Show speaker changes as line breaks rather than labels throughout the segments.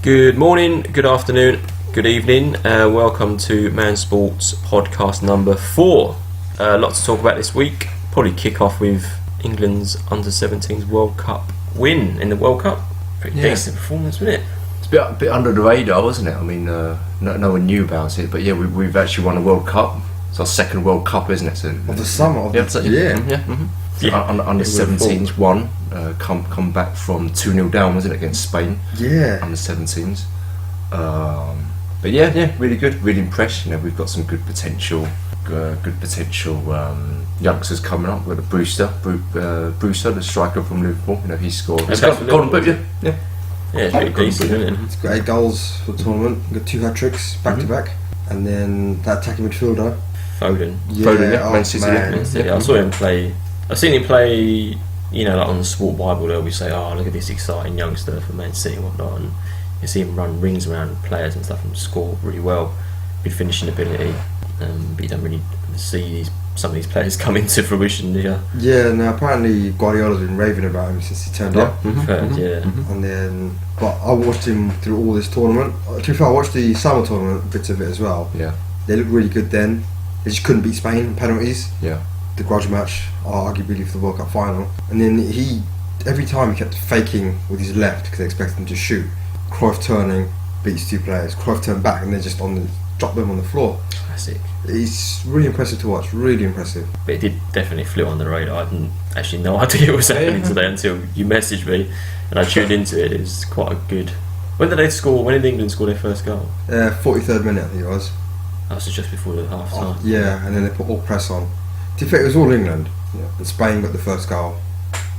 Good morning, good afternoon, good evening. Welcome to M.A.N Sports podcast number 4. A lot to talk about this week. Probably kick off with England's under-17s World Cup win in the World Cup. Pretty decent performance, wasn't it?
It's a bit under the radar, wasn't it? I mean, no one knew about it, but yeah, we've actually won a World Cup. It's our second World Cup, isn't it? So,
of the summer of the
year. Under 17s won. Come back from 2-0 down, wasn't it, against Spain?
Yeah.
Under 17s. But yeah, really good, really impressed. You know, we've got some good potential youngsters coming up. We've got Brewster, the striker from Liverpool. You know, he scored. He's got golden boot, yeah.
Yeah, it's pretty decent, isn't it?
He's got 8 goals for the tournament. Got 2 hat-tricks back to back, and then that attacking midfielder.
Foden,
Manchester.
Man City. I saw him play. I've seen him play. You know, like on the Sport Bible, they always say, "Oh, look at this exciting youngster for Man City and whatnot." And you see him run rings around players and stuff and score really well. Good finishing ability, but you don't really see some of these players come into fruition, do you?
Yeah, no. Apparently, Guardiola's been raving about him since he turned up.
And
then, but I watched him through all this tournament. To be fair, I watched the summer tournament bits of it as well.
Yeah,
they looked really good then. They just couldn't beat Spain in penalties.
Yeah. The
grudge match, arguably for the World Cup final. And then every time he kept faking with his left because they expected him to shoot. Cruyff turning, beats 2 players. Cruyff turned back and they just drop them on the floor.
Classic.
It's really impressive to watch, really impressive.
But it did definitely flew on the radar. I didn't actually know idea what was happening today until you messaged me and I tuned into it. It was quite a good... When did England score their first goal?
43rd minute, I think it was.
That was just before the half time.
Yeah, and then they put all press on. To be fair, it was all England. Yeah. And Spain got the first goal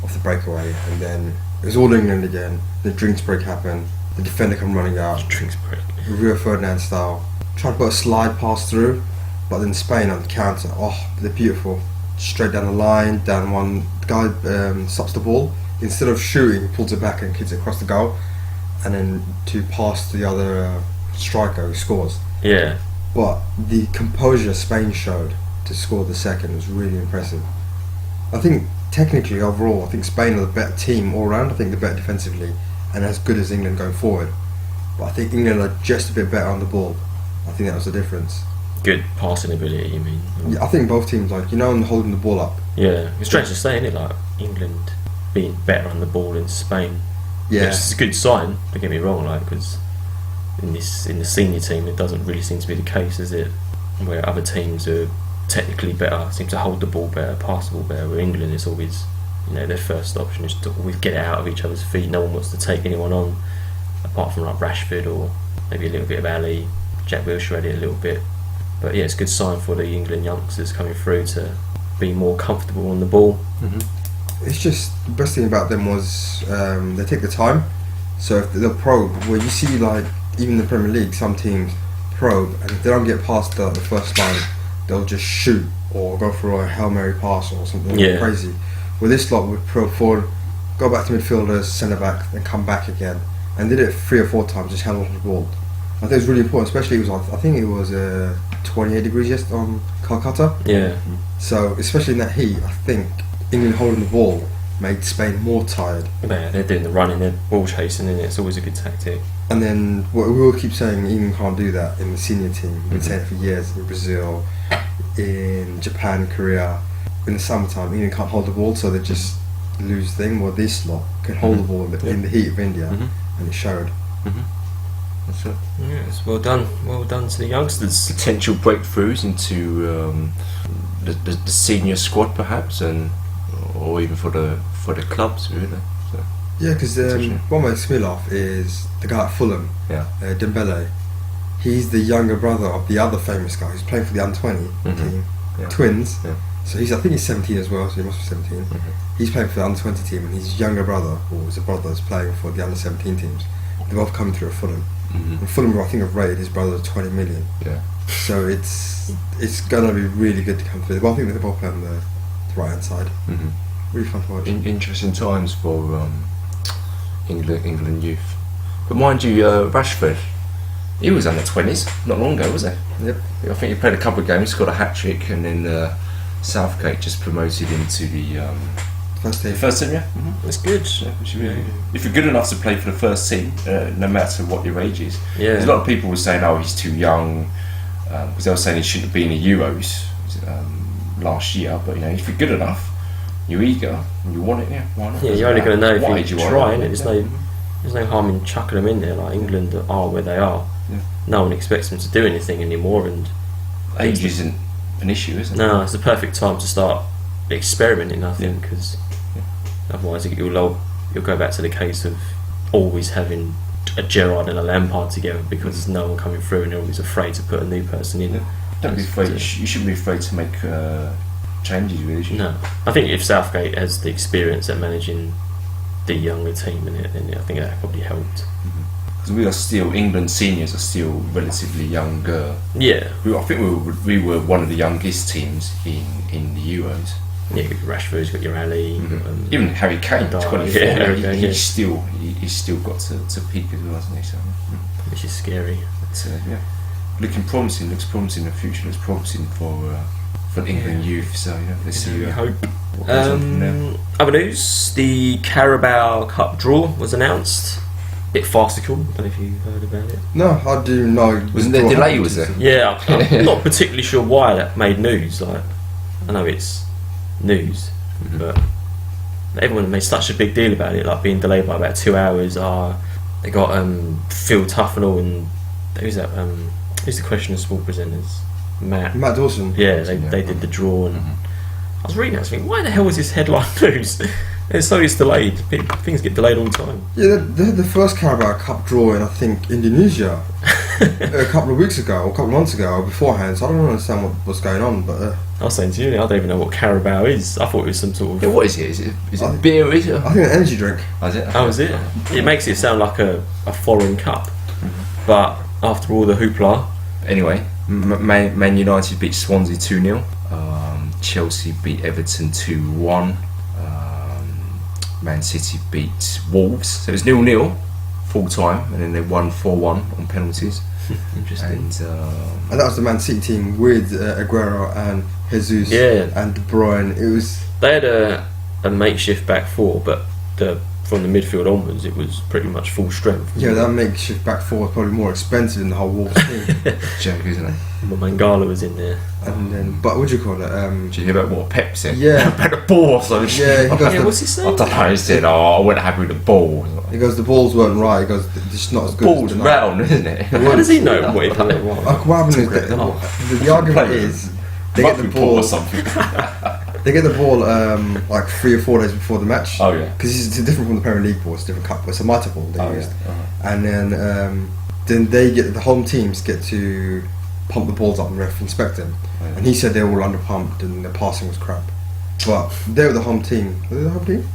off the breakaway, and then it was all England again. The drinks break happened. The defender come running out.
Drinks break.
Rio Ferdinand style. Tried to put a slide pass through, but then Spain on the counter. Oh, they're beautiful. Straight down the line, down one. The guy stops the ball. Instead of shooting, he pulls it back and kicks it across the goal, and then to pass to the other striker who scores.
Yeah.
But the composure Spain showed to score the second was really impressive. I think technically overall, I think Spain are the better team all round. I think they're better defensively and as good as England going forward. But I think England are just a bit better on the ball. I think that was the difference.
Good passing ability, you mean?
Yeah, I think both teams, holding the ball up.
Yeah, it's strange to say, isn't it? Like England being better on the ball than Spain.
Yeah,
which is a good sign. Don't get me wrong, because in the senior team, it doesn't really seem to be the case, is it? Where other teams are technically better, seem to hold the ball better, pass the ball better. Where England is always, their first option is to always get it out of each other's feet. No one wants to take anyone on, apart from like Rashford or maybe a little bit of Ali. Jack Wilshere had it a little bit, but yeah, it's a good sign for the England youngsters coming through to be more comfortable on the ball.
It's just the best thing about them was they take the time. So if they'll probe, where you see even in the Premier League, some teams probe, and if they don't get past the first line, they'll just shoot or go for a Hail Mary pass or something crazy. Well, this lot would probe forward, go back to midfielders, centre back, then come back again, and did it 3 or 4 times, just held on to the ball. I think it was really important, especially I think it was 28 degrees yesterday on Calcutta.
Yeah.
So especially in that heat, I think England holding the ball made Spain more tired.
Yeah, they're doing the running, they're ball chasing, and it's always a good tactic.
And then we will keep saying England can't do that in the senior team. We've been saying it for years in Brazil, in Japan, Korea. In the summertime, England can't hold the ball, so they just lose the thing. Well, this lot can hold the ball in the heat of India, and it showed.
That's it.
Yeah, it's well done to the youngsters.
Potential breakthroughs into the senior squad, perhaps, or even for the clubs, really. So.
Yeah, because what makes me laugh is the guy at Fulham, Dembele. He's the younger brother of the other famous guy who's playing for the under-20 team, twins. Yeah. So I think he's 17 as well, so he must be 17. He's playing for the under-20 team, and his younger brother, or his brother, is playing for the under-17 teams. They're both coming through at Fulham. And Fulham, I think, have rated his brother 20 million. Yeah. So it's gonna be really good to come through. But I think they're both playing on the right-hand side. Really fun to watch.
Interesting times for England youth. But mind you, Rashford, he was under 20s not long ago, was he?
Yep.
I think he played a couple of games, got a hat trick, and then Southgate just promoted him to the
First team.
First team, yeah. Mm-hmm.
That's good.
Yeah, which is really good. If you're good enough to play for the first team, no matter what your age is.
Yeah.
There's a lot of people were saying, "Oh, he's too young," because they were saying he shouldn't have been in the Euros last year. But you know, if you're good enough, you're eager, and you want it, yeah, why not?
Yeah, you're only going to know if
age
you
are,
try,
yeah.
innit? There's no harm in chucking them in there. Like England are where they are.
Yeah.
No one expects them to do anything anymore, and
age isn't an issue, is it?
no, it's the perfect time to start experimenting. I think because otherwise you'll go back to the case of always having a Gerrard and a Lampard together because there's no one coming through and they're always afraid to put a new person in.
Yeah. Don't be afraid. You shouldn't be afraid to make changes, really. Should you?
No, I think if Southgate has the experience at managing the younger team in it, then I think that probably helped.
Because we are still, England seniors are still relatively younger.
Yeah.
I think we were one of the youngest teams in the Euros.
Yeah, you've got your Rashford, you've got your Ali.
Even Harry Kane, 24. He's still got to peak as well, hasn't he? So,
which is scary.
But, looks promising. The future looks promising for England youth. So let's see.
Hope.
What goes on from there.
Other news: the Carabao Cup draw was announced. Bit farcical. I don't know if you heard about it.
No, I do know.
Wasn't there a delay? Was there?
Yeah, I'm not particularly sure why that made news. Like, I know it's news, but everyone made such a big deal about it, like being delayed by about 2 hours. They got Phil Tufnell and who's that? Who's the Question of Sport presenters? Matt
Dawson.
Yeah, they did the draw, and I was reading that, I was thinking, why the hell is this headline news? It's so it's delayed. Things get delayed all the time.
Yeah, they had the first Carabao Cup draw in, I think, Indonesia a couple of weeks ago, or a couple of months ago, beforehand, so I don't understand what's going on, but...
I was saying to you, I don't even know what Carabao is. I thought it was some sort of...
Yeah, what is it? Is it beer? Is it?
I think an energy drink.
Oh, is it?
Oh, is it? It makes it sound like a foreign cup, but after all the hoopla...
Anyway, Man United beat Swansea 2-0. Chelsea beat Everton 2-1. Man City beat Wolves. So it was 0-0 full time, and then they won 4-1 on penalties.
Interesting.
And that was the Man City team with Aguero and Jesus and De Bruyne. It was...
They had a makeshift back four, but from the midfield onwards, it was pretty much full strength.
Yeah, that makeshift back four was probably more expensive than the whole Wolves team.
Joke, isn't it?
But Mangala was in there.
And then, but what do you call it?
Did you hear about what Pep said?
Yeah.
About the ball or something?
Yeah,
what's he saying?
I don't know, he said, I wasn't happy with the ball.
He goes, the balls weren't right. He goes, it's not as good.
Ball's
as the
round, isn't it?
How does he know what he played?
What happened is that the argument is they get the ball
or something.
They get the ball like 3 or 4 days before the match.
Oh yeah.
Because it's different from the Premier League ball. It's a different cup. It's a mitre ball they used. Yeah. And then they get the home teams get to pump the balls up and ref inspect them. Oh, yeah. And he said they were all under pumped and the passing was crap. But they were the home team. Were they the home team?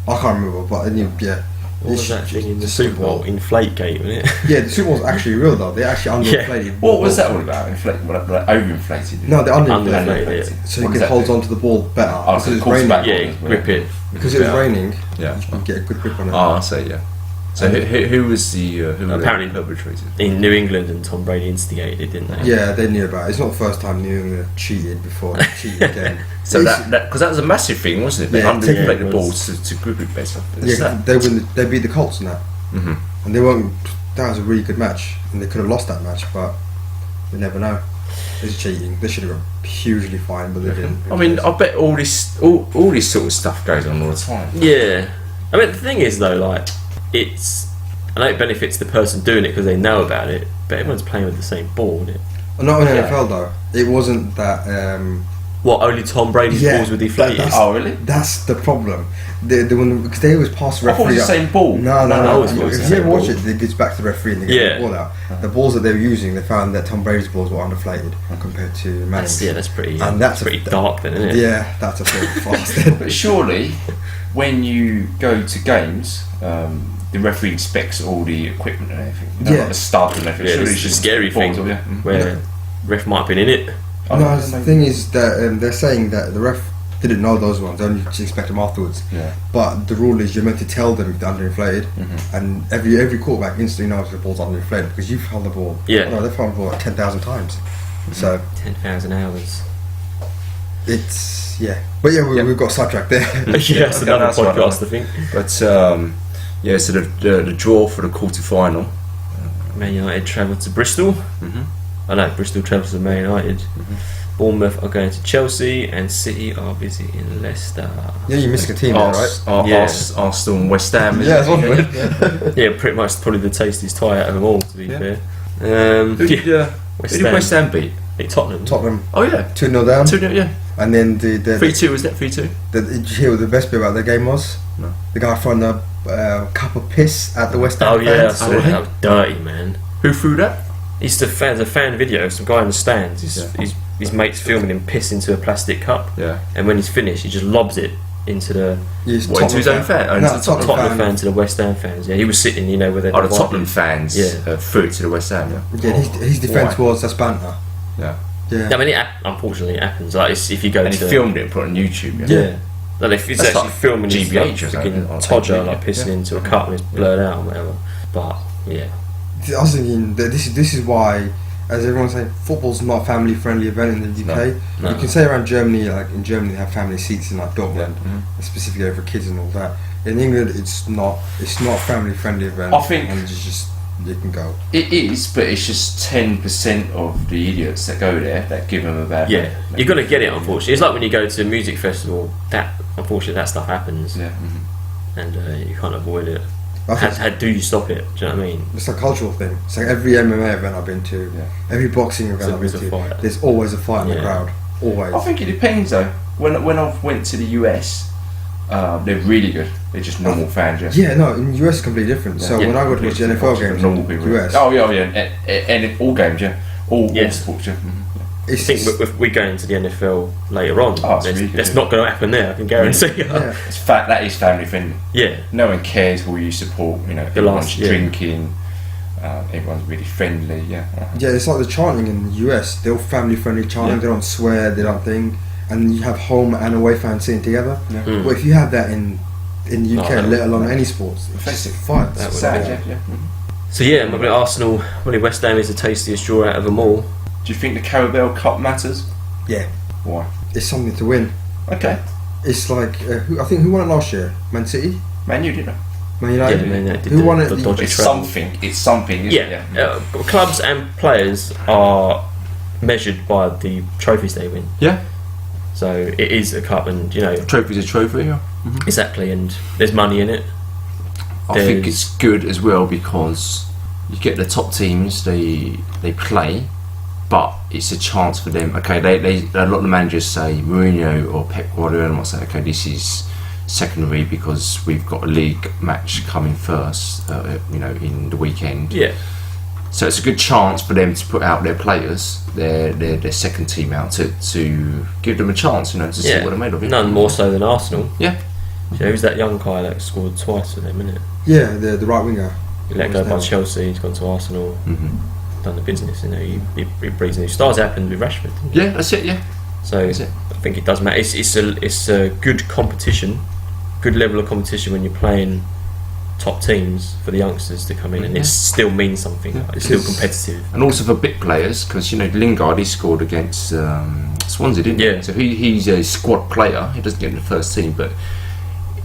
I can't remember. But yeah.
What was that thing in the Super Bowl? Inflategate, wasn't it?
Yeah, the Super Bowl's actually real though. They actually underinflated.
Yeah. What was that all about? Like overinflated?
No, they underinflated it. So you can hold on to the ball better.
Oh, because it's raining.
Yeah, grip it.
Because it was raining,
yeah,
you can get a good grip on it.
Oh, I see, yeah. So who was the
apparently
perpetrated?
In New England, and Tom Brady instigated it, didn't they?
Yeah, they knew about it. It's not the first time New England cheated before. They cheated again.
So because that was a massive thing, wasn't it? They underinflated the ball to grip it better.
Yeah, they beat the Colts in that. And they weren't. That was a really good match, and they could have lost that match, but you never know. It's cheating. They should have got hugely fined, but they didn't.
I mean, I bet all this sort of stuff goes on all the time.
Yeah, I mean the thing is though, like I know it benefits the person doing it because they know about it, but everyone's playing with the same ball, isn't it?
Not in NFL though. It wasn't that.
What, only Tom Brady's balls were deflated?
Oh, really?
That's the problem. Because they always pass the referee.
I thought it was the same ball.
No. If you ever watch it, it gets back to the referee and they get the ball out. The balls that they were using, they found that Tom Brady's balls were underflated compared to Manning's.
That's pretty. And that's pretty dark, then, isn't it?
Yeah, that's a bit fast.
But surely, when you go to games, the referee inspects all the equipment and everything. Like the start and everything.
Yeah, it's just scary thing where ref might have been in it.
No, the thing is that they're saying that the ref didn't know those ones, only to expect them afterwards.
Yeah.
But the rule is you're meant to tell them if they're underinflated, and every quarterback instantly knows the ball's underinflated because you've held the ball.
Yeah.
No, they've held the ball like 10,000 times. So
10,000 hours.
It's yeah. But yeah, we've got sidetracked there.
Yeah, it's another
that's right,
podcast, I think.
But yeah, so the draw for the quarter-final.
Man United travel to Bristol. I know Bristol travels to Man United. Bournemouth are going to Chelsea, and City are visiting Leicester.
Yeah, you're missing a team there, right?
Arsenal and West Ham.
Yeah, that's one.
Yeah, pretty much probably the tastiest tie out of them all, to be fair.
Who did West Ham beat?
Tottenham.
Oh yeah,
2-0 down.
2-0, yeah.
And then the
3-2 was that 3-2?
Did you hear what the best bit about the game was?
No.
The guy throwing the cup of piss at the West Ham
Oh yeah, I
fans.
saw it. That was dirty, man.
Who threw that?
It's a fan video. Some guy in the stands. His mate's filming him piss into a plastic cup.
Yeah.
And when he's finished, he just lobs it into the
into his own fan? Oh,
No,
into the
Tottenham fan to the West Ham fans. Yeah, he was sitting, where they.
Oh, the Tottenham fans
Yeah.
threw it to the West Ham.
Yeah, his defence was that's banter.
Yeah.
Yeah.
I mean, unfortunately, it happens. Like, if you go
And
to
he filmed it and put it on YouTube.
Yeah. Like if it's
That's
actually
like
filming his
GBH or
freaking
something,
Todger
yeah.
like pissing
Yeah.
into a cup and it's blurred out or whatever. But yeah,
I was thinking that this is why, as everyone's saying, football's not a family friendly event in the UK.
No.
You can say around Germany, like in Germany they have family seats in like Dortmund,
Yeah.
specifically for kids and all that. In England, it's not a family friendly event.
I think-
and it's just you can go.
It is, but it's just 10% of the idiots that go there that give them a bad
yeah,
name.
you're gonna get it. Unfortunately, it's like when you go to a music festival. Unfortunately, that stuff happens,
Yeah.
and you can't avoid it.
I think
How do you stop it? Do you know what I mean?
it's a cultural thing. It's like every MMA event I've been to, every boxing event I've been
always a
to,
fight.
there's always a fight in the
Yeah.
crowd. Always.
I think it depends though. When I went to the US, they're really good. They're just normal fans.
Yeah, no, in the US it's completely different. So
Yeah.
when I go to watch the NFL games
normal
in
people.
the US,
Oh yeah. And all games, all
Yeah.
sports. Yeah.
I
it's
think we go into the NFL later on.
Oh, it's really good,
that's
yeah.
not going to happen there. I can guarantee you.
yeah.
That is family friendly.
Yeah.
No one cares who you support. Everyone's
yeah.
drinking. Everyone's really friendly. Yeah.
Yeah, it's like the chanting in the US. They're all family friendly chanting.
Yeah.
They don't swear. They don't think. And you have home and away fans sitting together.
Yeah.
Mm.
Well, if you have that in the UK,
No,
let alone any sports, it's
Fantastic.
just fights.
That would
Sad,
be-
yeah.
So yeah, probably Arsenal, probably West Ham is the tastiest draw out of them all.
Do you think the Carabao Cup matters?
Yeah,
Why?
it's something to win.
Okay.
It's like who won it last year? Man City,
Man, you didn't know.
Man United.
Yeah, Man United
who
did
won
the
it?
dodgy
It's
travel.
something. It's something. Isn't
Yeah,
it?
clubs and players are measured by the trophies they win.
Yeah.
So it is a cup, and
Trophy's a trophy. Yeah.
exactly, and there's money in it.
I think
There's-
it's good as well because you get the top teams. They play, but it's a chance for them. Okay, they a lot of the managers say Mourinho or Pep Guardiola might say, okay, this is secondary because we've got a league match coming first. In the weekend.
Yeah,
So it's a good chance for them to put out their players, their second team out to give them a chance, to see what they're made of.
None more so than Arsenal.
Yeah.
Who's that young guy that scored twice for them, isn't it?
Yeah, the right winger.
He let go
What's
by
that?
Chelsea. He's gone to Arsenal. Done the business. He breeds new stars. Happened with Rashford. Didn't it?
Yeah, that's it. Yeah.
So
That's it.
I think it does matter. It's a good competition, good level of competition when you're playing top teams for the youngsters to come in, and it still means something.
Yeah.
It's still
Because-
competitive.
And also for big players, because Lingard, he scored against Swansea, didn't he?
Yeah.
So he's a squad player. He doesn't get in the first team, but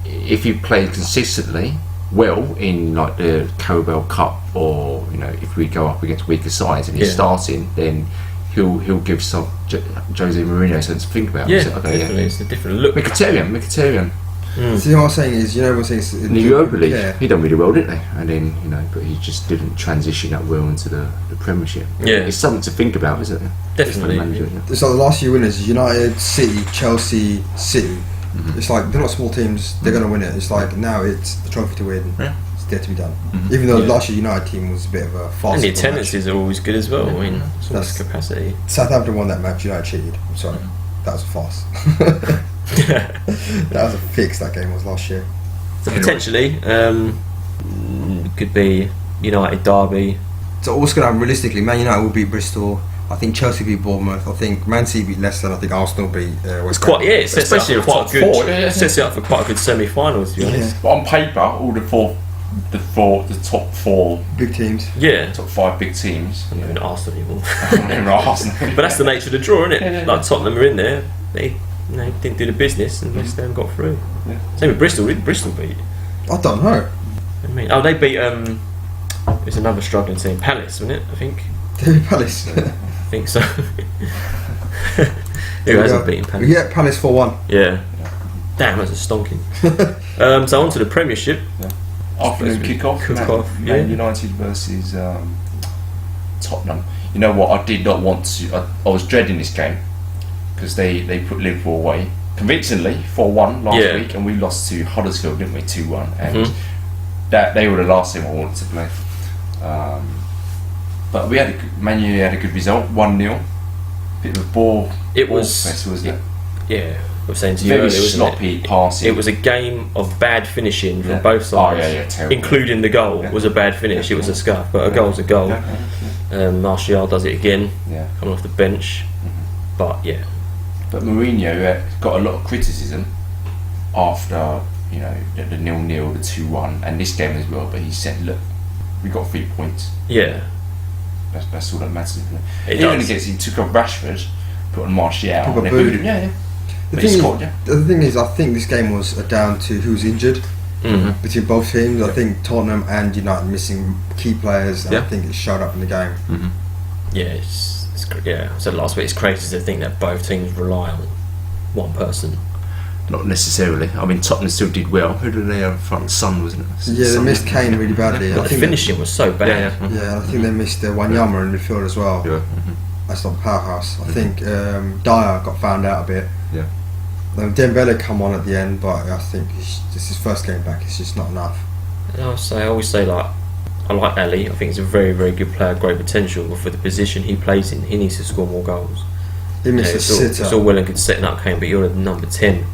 if you play consistently well in like the Carabao Cup, or if we go up against weaker sides and he's
Yeah.
starting, then he'll give Jose Mourinho something to think about.
Yeah,
So, okay,
definitely. It's a different look.
Mkhitaryan.
See what I'm saying is, everyone's saying it's
In the Europa League,
Yeah.
he done really well, didn't he? And then, but he just didn't transition that well into the Premiership.
Yeah.
It's something to think about, isn't it?
Definitely.
For the manager, yeah.
It's like the last few winners: United, City, Chelsea, City. It's like they're not small teams; they're going to win it. It's like now it's the trophy to win.
Yeah.
It's there to be done. Even though
Yeah.
last year United team was a bit of a fast.
And the
match.
attendances are always good as well. I mean, it's always
That's-
capacity.
Southampton won that match. United cheated. I'm sorry, that was a farce. That was a fix. That game was last year.
So potentially, could be United derby.
So what's going to happen realistically? Man United will beat Bristol. I think Chelsea beat Bournemouth. I think Man City beat Leicester. And I think Arsenal beat West Ham.
It sets
Especially
it up for quite
top
a good.
four, yeah.
Sets it up for quite a good semi-final, to be honest.
But on paper, all the top four,
Big teams.
Yeah.
top five big teams.
I'm not even Arsenal anymore.
Arsenal.
But that's the nature of the draw, isn't it?
Yeah.
Like Tottenham are in there. They they didn't do the business, and West Ham got through.
Yeah.
Same with Bristol. Who did Bristol beat?
I don't know.
They beat. It's another struggling team, Palace, wasn't it? I think.
David Palace.
I think so. Who hasn't beaten Palace?
Yeah, Palace 4-1.
Yeah. Damn, that's a stonking. So on to the Premiership.
Yeah. Afternoon kick-off.
Yeah.
United versus Tottenham. You know what? I did not want to. I was dreading this game because they put Liverpool away convincingly 4-1 last week, and we lost to Huddersfield, didn't we? 2-1, and that they were the last team I wanted to play. But we had Man U had a good result, 1-0. Bit of a ball.
It was
fest, wasn't it?
Yeah. I was saying to you
Very
earlier,
sloppy passing.
It was a game of bad finishing from both sides, including the goal was a bad finish. It was a scuff, but a goal's a goal. Martial does it again, coming off the bench. But
But Mourinho got a lot of criticism after the 0-0, the 2-1, and this game as well. But he said, "Look, we got 3 points.
Yeah,
that's all that matters." He took off Rashford, put on Martial, and they booed him. Yeah.
The thing is, I think this game was down to who's injured between both teams. I think Tottenham and United missing key players, and I think it showed up in the game.
Yeah, I said last week, it's crazy to think that both teams rely on one person.
Not necessarily. I mean, Tottenham still did well. Who did they have in front? Son, wasn't it?
Yeah, they missed Kane really badly.
But the finishing was so bad.
Yeah, I think they missed Wanyama in midfield as well.
Yeah.
That's not the powerhouse. I think Dyer got found out a bit.
Yeah.
Dembele come on at the end, but I think this is his first game back. It's just not enough.
I always say I like Ali. I think he's a very, very good player, great potential. But for the position he plays in, he needs to score more goals.
He missed a sitter.
It's all well and good setting up Kane, but you're the number 10,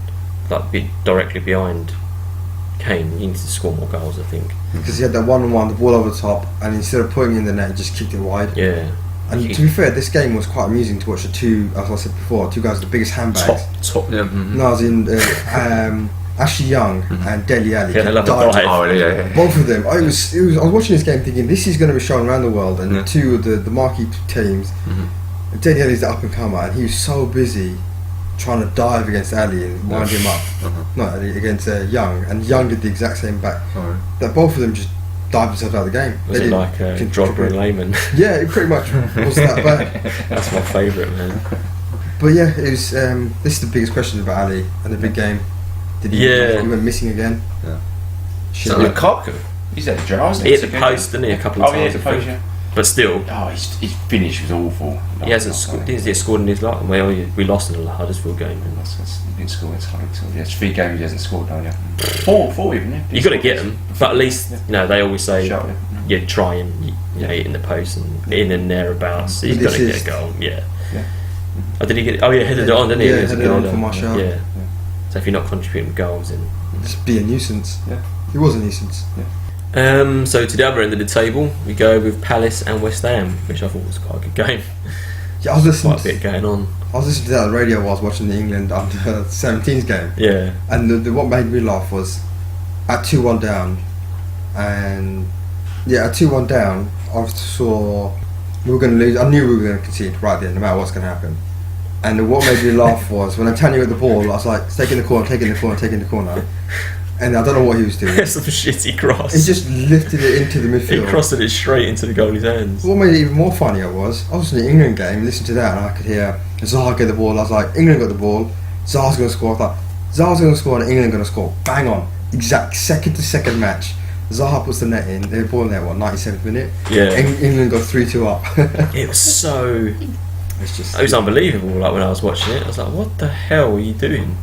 directly behind Kane. You need to score more goals, I think.
Because he had that 1-on-1, the ball over the top, and instead of putting it in the net, he just kicked it wide.
Yeah.
And to be fair, this game was quite amusing to watch the two, as I said before, two guys with the biggest handbags.
Top. Yeah.
No, I was in Ashley Young and Dele Alli.
Yeah, they love the
Both of them. I was watching this game thinking this is going to be shown around the world, and two of the marquee teams. Dele Alli's the up and comer, and he was so busy trying to dive against Ali and wind him up. Not Ali, against Young, and Young did the exact same back. That both of them just dived themselves out of the game.
Was it like Drogba and Lehman?
Yeah, it pretty much wasn't that bad.
That's my favourite, man.
But yeah, it was. This is the biggest question about Ali and the big game. Did he went missing again?
Yeah.
So
Lukaku, he's at the jar.
He hit the post, didn't he, a couple of times? But still,
his finish was awful.
He hasn't scored in his life. Well, we lost in the Huddersfield game.
He didn't score against Huddersfield. Yeah, it's 3 games he hasn't scored now. Yeah, four even. Yeah.
You got to get them, but at least they always say you try and hit in the post and in and thereabouts. He's got to get a goal. Yeah. Oh, did he get? Oh yeah, headed it on, didn't he?
Yeah, headed it on for Martial.
Yeah. So if you're not contributing goals, then
just be a nuisance.
Yeah.
He was a nuisance.
Yeah.
So to the other end of the table, we go with Palace and West Ham, which I thought was quite a good game.
Yeah, I was listening.
Quite a bit going on.
I was listening to that on the radio while I was watching the England under-17s game.
Yeah.
And what made me laugh was at 2-1 down, and at 2-1 down, I saw we were going to lose. I knew we were going to concede right then, no matter what's going to happen. And what made me laugh was when Antonio had the ball, I was like, taking the corner. And I don't know what he was doing.
Some shitty cross.
He just lifted it into the midfield.
He crossed it straight into the goalie's hands.
What made it even more funnier was I was in the England game, listening to that, and I could hear Zaha get the ball. I was like, England got the ball, Zaha's going to score. I thought, Zaha's going to score and England going to score. Bang on. Exact second to second match. Zaha puts the net in, the ball in there, 97th minute?
Yeah.
England got 3-2 up.
It was so... It was unbelievable. Like when I was watching it, I was like, "What the hell are you doing?"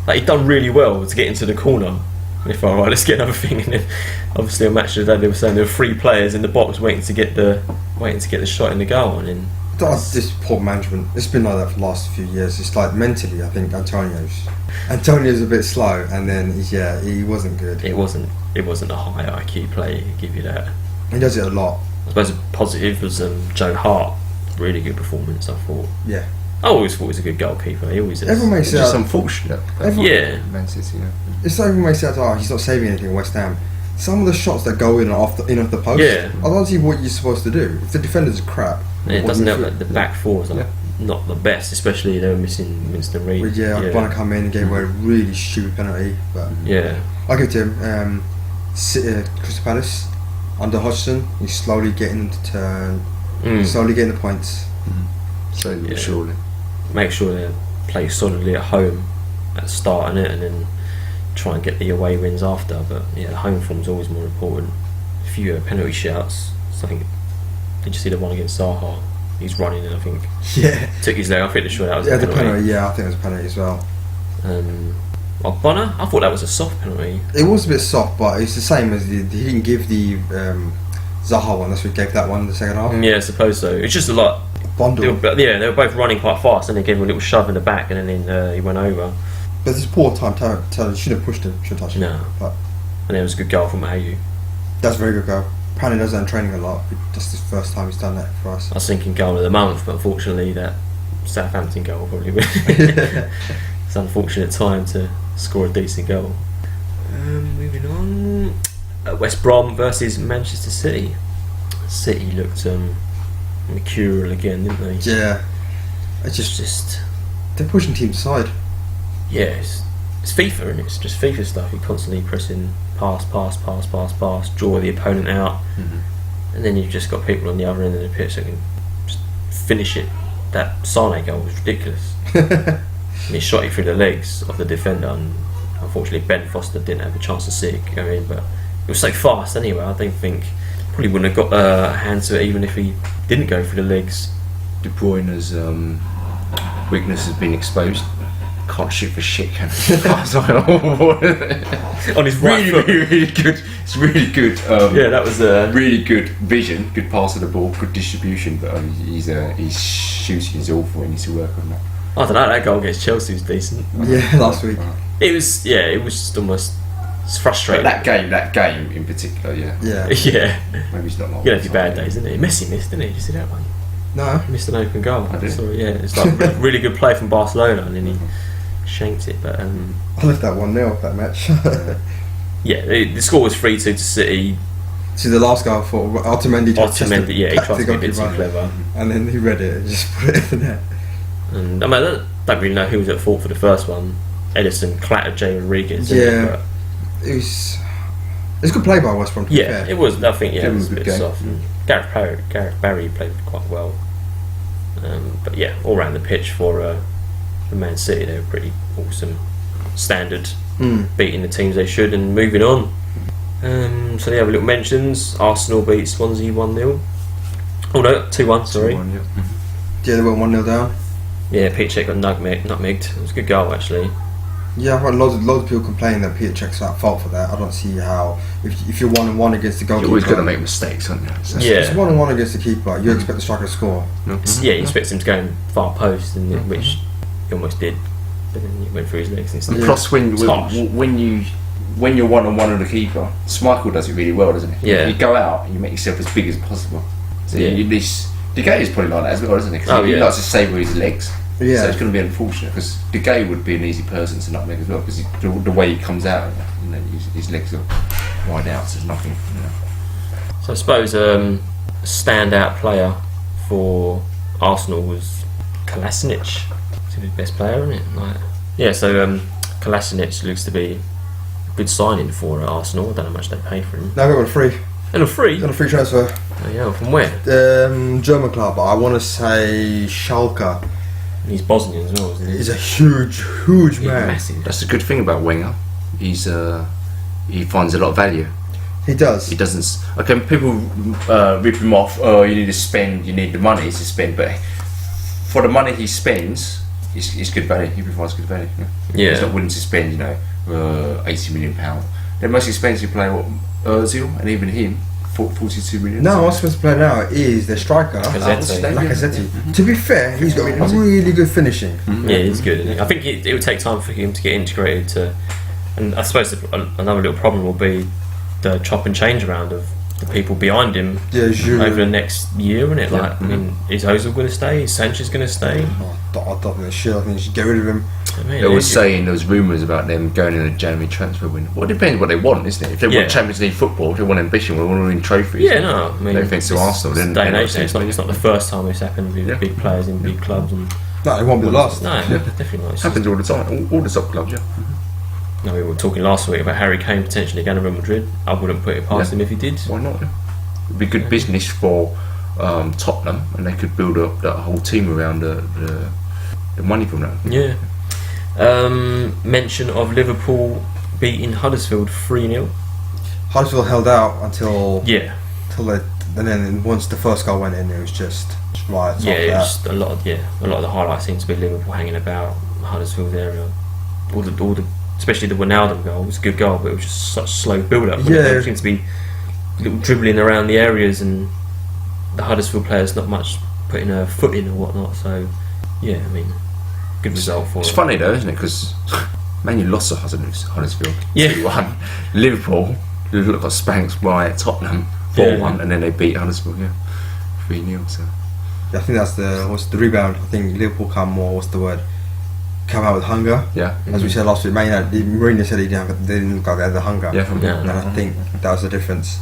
Like he'd done really well to get into the corner. And if alright, let's get another thing. And then obviously on Match of the Day, they were saying there were 3 players in the box waiting to get the shot in the goal. And then
that's just poor management. It's been like that for the last few years. It's like mentally, I think Antonio's a bit slow, and then he wasn't good.
It wasn't a high IQ play. Give you that.
He does it a lot.
I suppose a positive was Joe Hart. Really good performance, I thought.
Yeah.
I always thought he was a good goalkeeper. He always is.
Everyone makes it
just unfortunate.
Man
City.
It's like everyone makes it out. He's not saving anything. West Ham. Some of the shots that go in off the post.
Yeah.
I don't see what you're supposed to do. If the defenders are crap.
It doesn't help that the back four is not the best, especially they were missing Winston Reid.
But Bonner come in and gave away a really stupid penalty. But I'll give it to him. Crystal Palace under Hodgson, he's slowly getting them to turn, slowly getting the points.
Slowly but surely.
Make sure they play solidly at home at the start and then try and get the away wins after. But the home form's always more important. A few penalty shouts. So I think, did you see the one against Zaha? He's running and I think took his leg. I think sure that was a penalty.
The penalty. I think it was a penalty as well.
Bonner, I thought that was a soft penalty.
It was a bit soft, but it's the same as he didn't give the Zaha one. That's what he gave that one in the second half.
Yeah, I suppose so. It's just a lot.
Bundle.
They were both running quite fast, and they gave him a little shove in the back, and then he went over.
But this poor time, Taylor should have pushed him, should have touched him.
No.
But
and it was a good goal from A.U.
That's a very good goal. Apparently does that in training a lot. Just the first time he's done that for us.
I was thinking goal of the month, but unfortunately that Southampton goal probably will. It's an unfortunate time to score a decent goal. Moving on, West Brom versus Manchester City. City looked mercurial again, didn't they?
Yeah, it's just they're pushing teams aside.
Yeah, it's FIFA, and it's just FIFA stuff. You're constantly pressing pass, draw the opponent out, and then you've just got people on the other end of the pitch that can just finish it. That Sane goal was ridiculous. And he shot it through the legs of the defender, and unfortunately Ben Foster didn't have a chance to see it go in, but it was so fast anyway. I don't think probably wouldn't have got a hand to it even if he didn't go through the legs.
De Bruyne's weakness has been exposed. Can't shoot for shit, can he?
On his right foot.
Really good. It's really good.
That was
really good vision, good pass of the ball, good distribution. But his shooting is awful. He needs to work on that.
I don't know. That goal against Chelsea was decent.
Yeah, last week.
It was. Yeah, it was just almost. It's frustrating.
But that game in particular,
Yeah.
Maybe it's not long.
You know, a few bad days, isn't it? Messi missed, didn't he? Did you see that one?
No.
He missed an open goal.
I did.
So, it's like really good play from Barcelona, and then he shanked it. But
I left that 1-0 that match.
the score was 3-2 to City.
See the last goal for Otamendi.
He tried to be a bit too clever,
and then he read it and just put it in the net.
And I mean, I don't really know who was at fault for the first one. Edison clattered Jay Rodriguez.
Yeah, it was a good play by West Brom.
Yeah, it was. I think it was a bit
game.
soft. Gareth Barry played quite well. But all round the pitch for Man City, they were pretty awesome. Standard, beating the teams they should, and moving on. So they have little mentions. Arsenal beat Swansea 1-0. Oh no, 2-1. Sorry.
2-1,
Yeah, they went 1-0 down.
Yeah, Peter Cech got nutmegged. It was a good goal actually.
Yeah, I've heard loads of people complain that Peter Cech's at fault for that. I don't see how. If you're 1-1 against the goalkeeper,
you're always going to make mistakes, aren't you? So
yeah,
it's 1-1 against the keeper. You expect the striker to score.
Yeah, you expect him to go in far post, which he almost did, but then he went through his legs and stuff.
And plus, when you're 1-on-1 with the keeper, Schmeichel does it really well, doesn't he?
Yeah.
You go out and you make yourself as big as possible. So De Gea is probably like that as well, isn't he? Because he likes to save with his legs.
Yeah.
So it's going to be unfortunate because De Gea would be an easy person to nutmeg as well because the way he comes out, his legs are wide out, so there's nothing.
So I suppose a standout player for Arsenal was Kolasinac. He's the best player, isn't it? So Kolasinac looks to be a good signing for Arsenal. I don't know how much they paid for him.
No, we got a free.
And a free?
Got a free transfer.
Oh, yeah, from where?
German club, I want to say Schalke.
He's Bosnian as well, isn't he?
He's a huge man.
Massive.
That's the good thing about Wenger. He finds a lot of value.
He does.
He doesn't. Okay, people rip him off. Oh, you need to spend. You need the money to spend. But for the money he spends, it's good value. He provides good value.
Yeah.
He's not willing to spend, £80 million. The most expensive player, Ozil, and even him, 42 million.
No, what's supposed to play now is the striker, Lacazette. To be fair, he's got really good finishing.
Yeah, he's good. Isn't he? I think it would take time for him to get integrated. And I suppose another little problem will be the chop and change around of the people behind him
Giroud.
over the next year, isn't it? Like, I mean, is Ozil going to stay? Is Sanchez going to stay?
I don't think they should. I think they should get rid of him.
I mean,
There was rumours about them going in a January transfer window. Well, it depends what they want, isn't it? If they want Champions League football, if they want ambition, we want to win trophies.
Yeah, no, I mean,
no offence to Arsenal.
It's not the first time it's happened with big players in big clubs. And
No, it won't be the last.
no, definitely not. It's
happens all the time. All the top clubs,
no, we were talking last week about Harry Kane potentially going to Real Madrid. I wouldn't put it past him if he did.
Why not? It'd be good business for Tottenham, and they could build up that whole team around the money from that.
Yeah. Mention of Liverpool beating Huddersfield 3-0.
Huddersfield held out until
Yeah.
and then once the first goal went in, it was just riots.
Yeah,
after
it
that.
was a lot of the highlights seem to be Liverpool hanging about Huddersfield area. All the especially the Wijnaldum goal was a good goal, but it was just such slow build up.
Yeah.
There seemed to be little dribbling around the areas, and the Huddersfield players not much putting a foot in or whatnot. So yeah, I mean, good result for
It's
them.
funny though, isn't it? Because Man U lost to Huddersfield.
Yeah.
2-1. Liverpool got spanked by Tottenham 4-1, and then they beat Huddersfield. 3-0. So.
I think that's the rebound. I think Liverpool come out with hunger.
Yeah.
As we said last week, Mourinho said they didn't look like they had the hunger.
Yeah.
And I think that was the difference.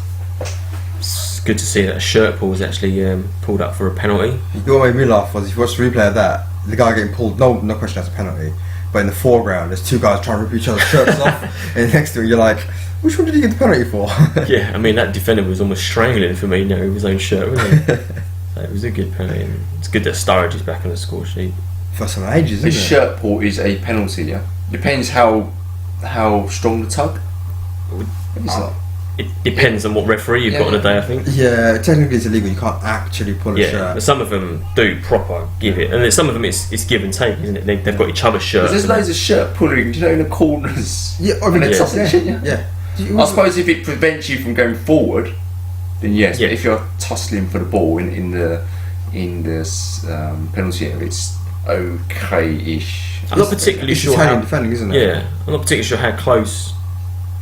It's good to see that a shirt pull was actually pulled up for a penalty.
What made me laugh was if you watch the replay of that, the guy getting pulled. No question, that's a penalty. But in the foreground, there's two guys trying to rip each other's shirts off, and next to him, you're like, which one did he get the penalty for?
Yeah, I mean that defender was almost strangling for me, with his own shirt, wasn't he? So it was a good penalty, and it's good that Sturridge is back on the score sheet.
For some ages,
This
isn't it?
shirt pull is a penalty. Yeah. Depends how strong the tug.
It depends on what referee you've got on a day, I think.
Yeah, technically it's illegal. You can't actually pull a
Yeah,
shirt.
but some of them do proper give it, and then some of them it's give and take, isn't it? They've got each other's shirts.
There's loads of shirt pulling, in the corners.
Yeah,
And
yeah,
tossing shit,
yeah.
I suppose if it prevents you from going forward, then yes.
Yeah.
But if you're tussling for the ball in the penalty area, it's okay-ish.
I'm not particularly
it's
sure
Italian
how.
defending, isn't it?
Yeah, I'm not particularly sure how close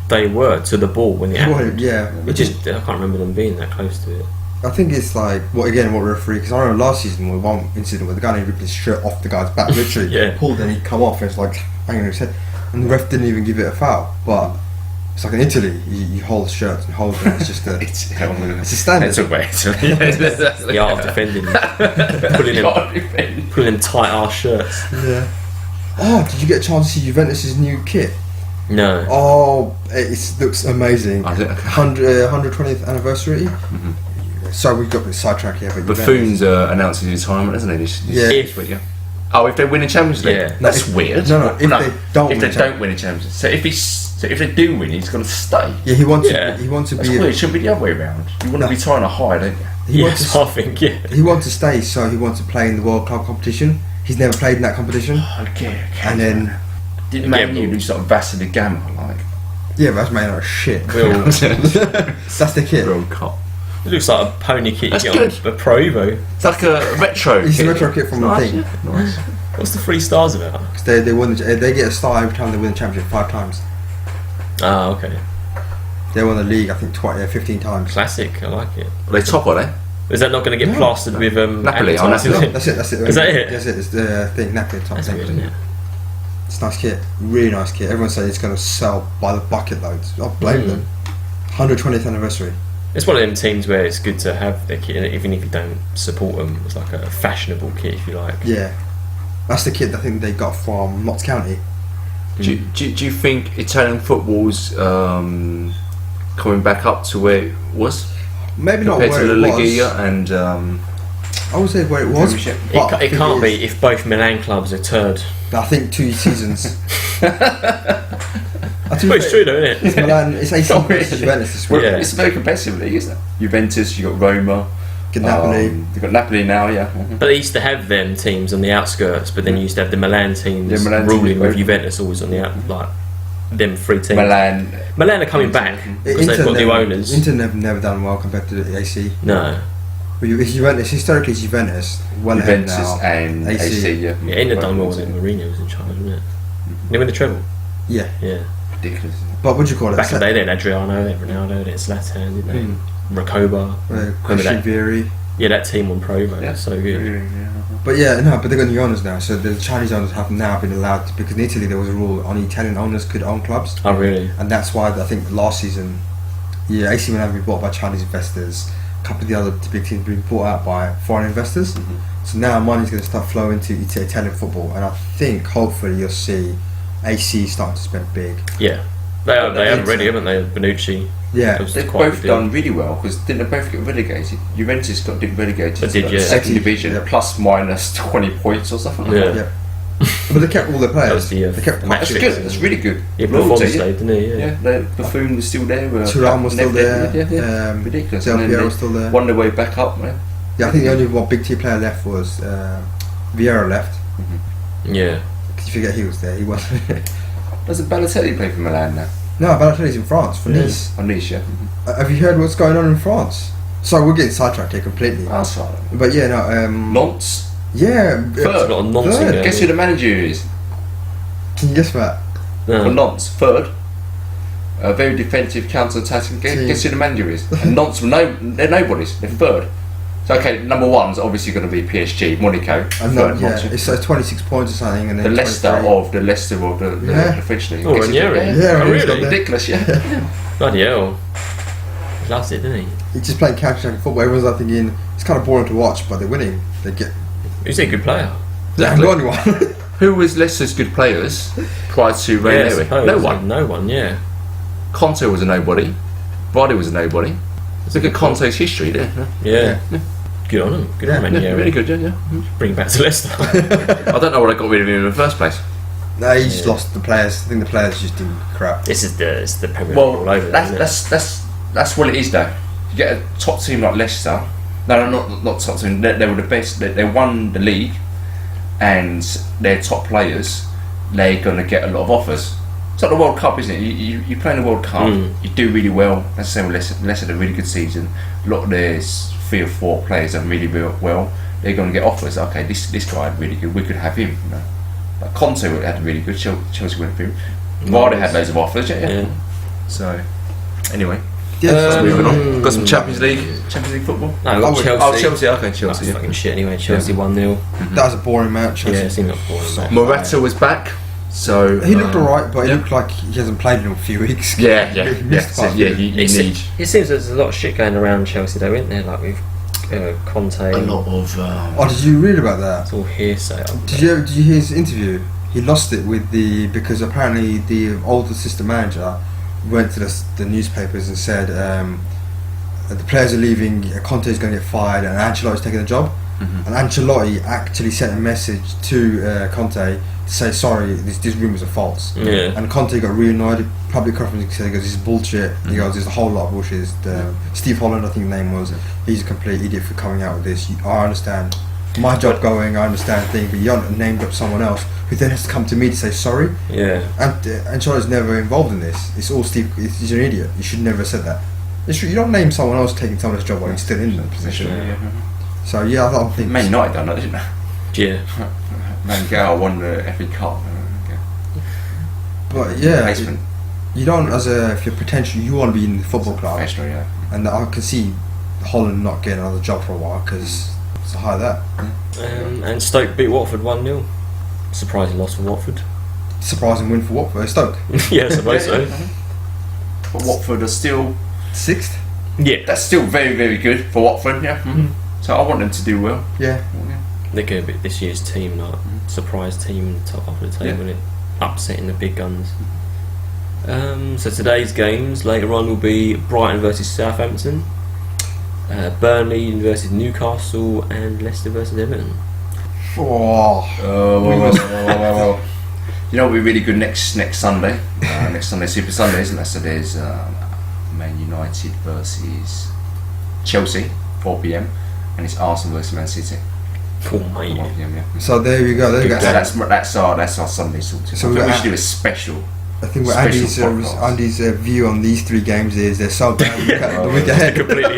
they were to the ball when it happened.
Yeah,
I can't remember them being that close to it.
I think it's like what referee? Because I remember last season with one incident where the guy ripped his shirt off the guy's back, literally pulled, and he'd come off, and it's like hanging on his head, and the ref didn't even give it a foul. But it's like in Italy, you hold the shirts and hold them. It's just it's a standard.
It's a way.
The art of defending, pulling them tight ass shirts.
Yeah. Oh, did you get a chance to see Juventus' new kit?
No.
Oh, it looks amazing. 120th anniversary.
Mm-hmm.
So we got the sidetrack here, but
Buffon's announced his retirement, isn't he? If they win a Champions League, that's weird.
No, if they don't
win a Champions League. So if they do win, he's going to stay.
Yeah, he wants to
that's
be.
Weird. It shouldn't be the other way around. You want to be trying to hide, don't you?
He wants to stay, so he wants to play in the World Club competition. He's never played in that competition.
Okay.
And then
didn't Man U do sort of Vasa da Gama like?
Yeah, but that's made out of shit. That's the kit.
World Cup.
It looks like a pony kit
That's
you
good.
get on a Pro Evo.
It's like a retro.
It's a retro kit from the thing.
Nice.
What's the 3 stars about?
Because they get a star every time they win the championship 5 times.
Ah, okay.
They won the league, I think, 15 times.
Classic. I like it.
Are they top, are they?
Is that not going to get plastered with
Napoli?
advertising?
Napoli.
That's it.
Is that it?
That's it. It's the thing, Napoli top
That's
thing.
good, isn't it?
It's a nice kit, really nice kit. Everyone says it's going to sell by the bucket loads. I blame them. 120th anniversary.
It's one of them teams where it's good to have their kit, even if you don't support them. It's like a fashionable kit, if you like.
Yeah, that's the kit I think they got from Notts County.
Do you think Italian football's coming back up to where it was?
Maybe not
compared
where
to
it
La
was.
Liga and
I would say where it was.
Premiership.
But
It can't be if both Milan clubs are turd.
I think 2 seasons.
Well, it's true though, isn't
It's
it?
Milan. It's AC versus Juventus this week.
Yeah.
It's a very competitive league, isn't it? Juventus, you got Roma,
Get Napoli.
You've got Napoli now, yeah.
But they used to have them teams on the outskirts, but then you used to have the Milan teams
Milan
ruling
teams,
with
right.
Juventus always on the out, like them 3 teams.
Milan
are coming back because they've got new owners.
Inter have never done well compared to the AC.
No.
But Juventus, historically, it's Juventus. Well ahead
Juventus
now.
and AC, yeah.
Yeah, Inter done well when Mourinho was in charge, wasn't it? They win the treble.
Yeah.
Yeah.
Ridiculous, isn't it?
But what do you call it?
Back in the day, they had Adriano, they had Ronaldo, they had Zlatan, didn't they? Rakoba,
Christian Vieri.
Yeah, that team on Provo is so good.
But but they've got new owners now. So the Chinese owners have now been allowed to, because in Italy there was a rule only Italian owners could own clubs.
Oh, really?
And that's why I think last season, AC Milan been bought by Chinese investors. A couple of the other big teams been bought out by foreign investors. So now money's going to start flowing to Italian football, and I think hopefully you'll see AC starting to spend big.
Yeah, they have already, haven't they? Bonucci.
Yeah,
they've both done really well, because didn't they both get relegated? Juventus got relegated to the second division, plus minus 20 points or something like that.
Yeah. But they kept all their players.
That was
they kept
that's good. That's really good.
Yeah, Buffon stayed, didn't he?
Yeah, Buffon was still there.
Thuram was still there.
Ridiculous.
Del Piero was still there.
Won their way back up, man.
Yeah, I think the only one big team player left was Vieira left.
Yeah.
Because you forget he was there. He wasn't.
Doesn't Balotelli play for Milan now?
No, Balotelli's in France for Nice.
Oh, Nice, yeah.
Have you heard what's going on in France? Sorry, we're getting sidetracked here completely.
Oh, sorry.
But yeah, no.
Nantes.
Yeah.
Third.
Not a nonce.
Guess who the manager is?
Can you guess that?
For Nantes, third. A very defensive, counter-attacking. Guess who the manager is? And Nantes, they're nobodies. They're third. So okay, number one's obviously going to be PSG, Monaco.
And
third,
it's 26 points or something, and then
the Leicester of the French league.
Oh, Ranieri.
Really?
Ridiculous, yeah.
Bloody hell. He loves it, didn't he?
He's just playing counter-attacking football. Everyone's like thinking it's kind of boring to watch, but they're winning. They get.
He's a good player.
They haven't got anyone.
Who was Leicester's good players prior to Ranieri? No one.
Yeah.
Conte was a nobody. Vardy was a nobody. Look at Conte's history there.
Yeah. Good on him. Good on Ranieri.
Really good, yeah.
Bring him back to Leicester.
I don't know what I got rid of him in the first place.
No, he just lost the players. I think the players just did crap.
It's the Premier League
all
over.
That's what it is, though. You get a top team like Leicester. No, not top team. They were the best. They won the league, and their top players, they're going to get a lot of offers. It's like the World Cup, isn't it? You play in the World Cup, you do really well. That's the same with Leicester had a really good season. A lot of their 3 or 4 players have really well. They're going to get offers. Okay, this guy really good. We could have him. You know? Like Conte had really good. Chelsea went through. Vardy had loads of offers. Yeah. So, anyway. Moving on. Got some Champions League football.
No,
Chelsea. Okay, Chelsea.
That's fucking shit anyway. Chelsea 1-0.
That was a boring match.
Yeah, it seemed like a boring match.
Morata was back. So
he looked alright, but he looked like he hasn't played in a few weeks.
Yeah.
It seems there's a lot of shit going around Chelsea though, isn't there? Like with Conte.
A lot of.
Did you read about that?
It's all hearsay.
Did you hear his interview? He lost it because apparently the old assistant manager went to the newspapers and said the players are leaving, Conte's going to get fired, and Ancelotti's taking the job. And Ancelotti actually sent a message to Conte to say sorry, these rumours are false. And Conte got really annoyed. Public conference, he goes, this is bullshit. He goes, there's a whole lot of bullshit. Steve Holland, I think the name was, he's a complete idiot for coming out with this. I understand my job going, I understand things, but you named up someone else who then has to come to me to say sorry. And Ancelotti's never involved in this. It's all Steve. He's an idiot. You should never have said that. It's true, you don't name someone else taking someone's job while he's still in the position. So I don't think.
Man United done that, didn't they?
Yeah.
Mangal won the FA Cup.
But you don't, if you're potential, you want to be in the football club. And I can see Holland not getting another job for a while because it's a high that.
And Stoke beat Watford 1-0. Surprising loss for Watford.
Surprising win for Watford. Stoke.
Yeah, I suppose so.
But Watford are still
6th.
Yeah,
that's still very, very good for Watford. Yeah. So I want them to do well.
Yeah.
They're going to be this year's team, like surprise team, top half of the table, and upsetting the big guns. So today's games later on will be Brighton versus Southampton, Burnley versus Newcastle, and Leicester versus Everton.
You know, it'll be really good next Sunday. Next Sunday, Super Sunday, isn't it? So there's Man United versus Chelsea, 4 PM, and it's Arsenal versus Man City.
Oh mate.
So there you go.
That's our Sunday sorted. So we should do a special.
I think what Andy's view on these 3 games is they're so bad the week ahead.
Completely.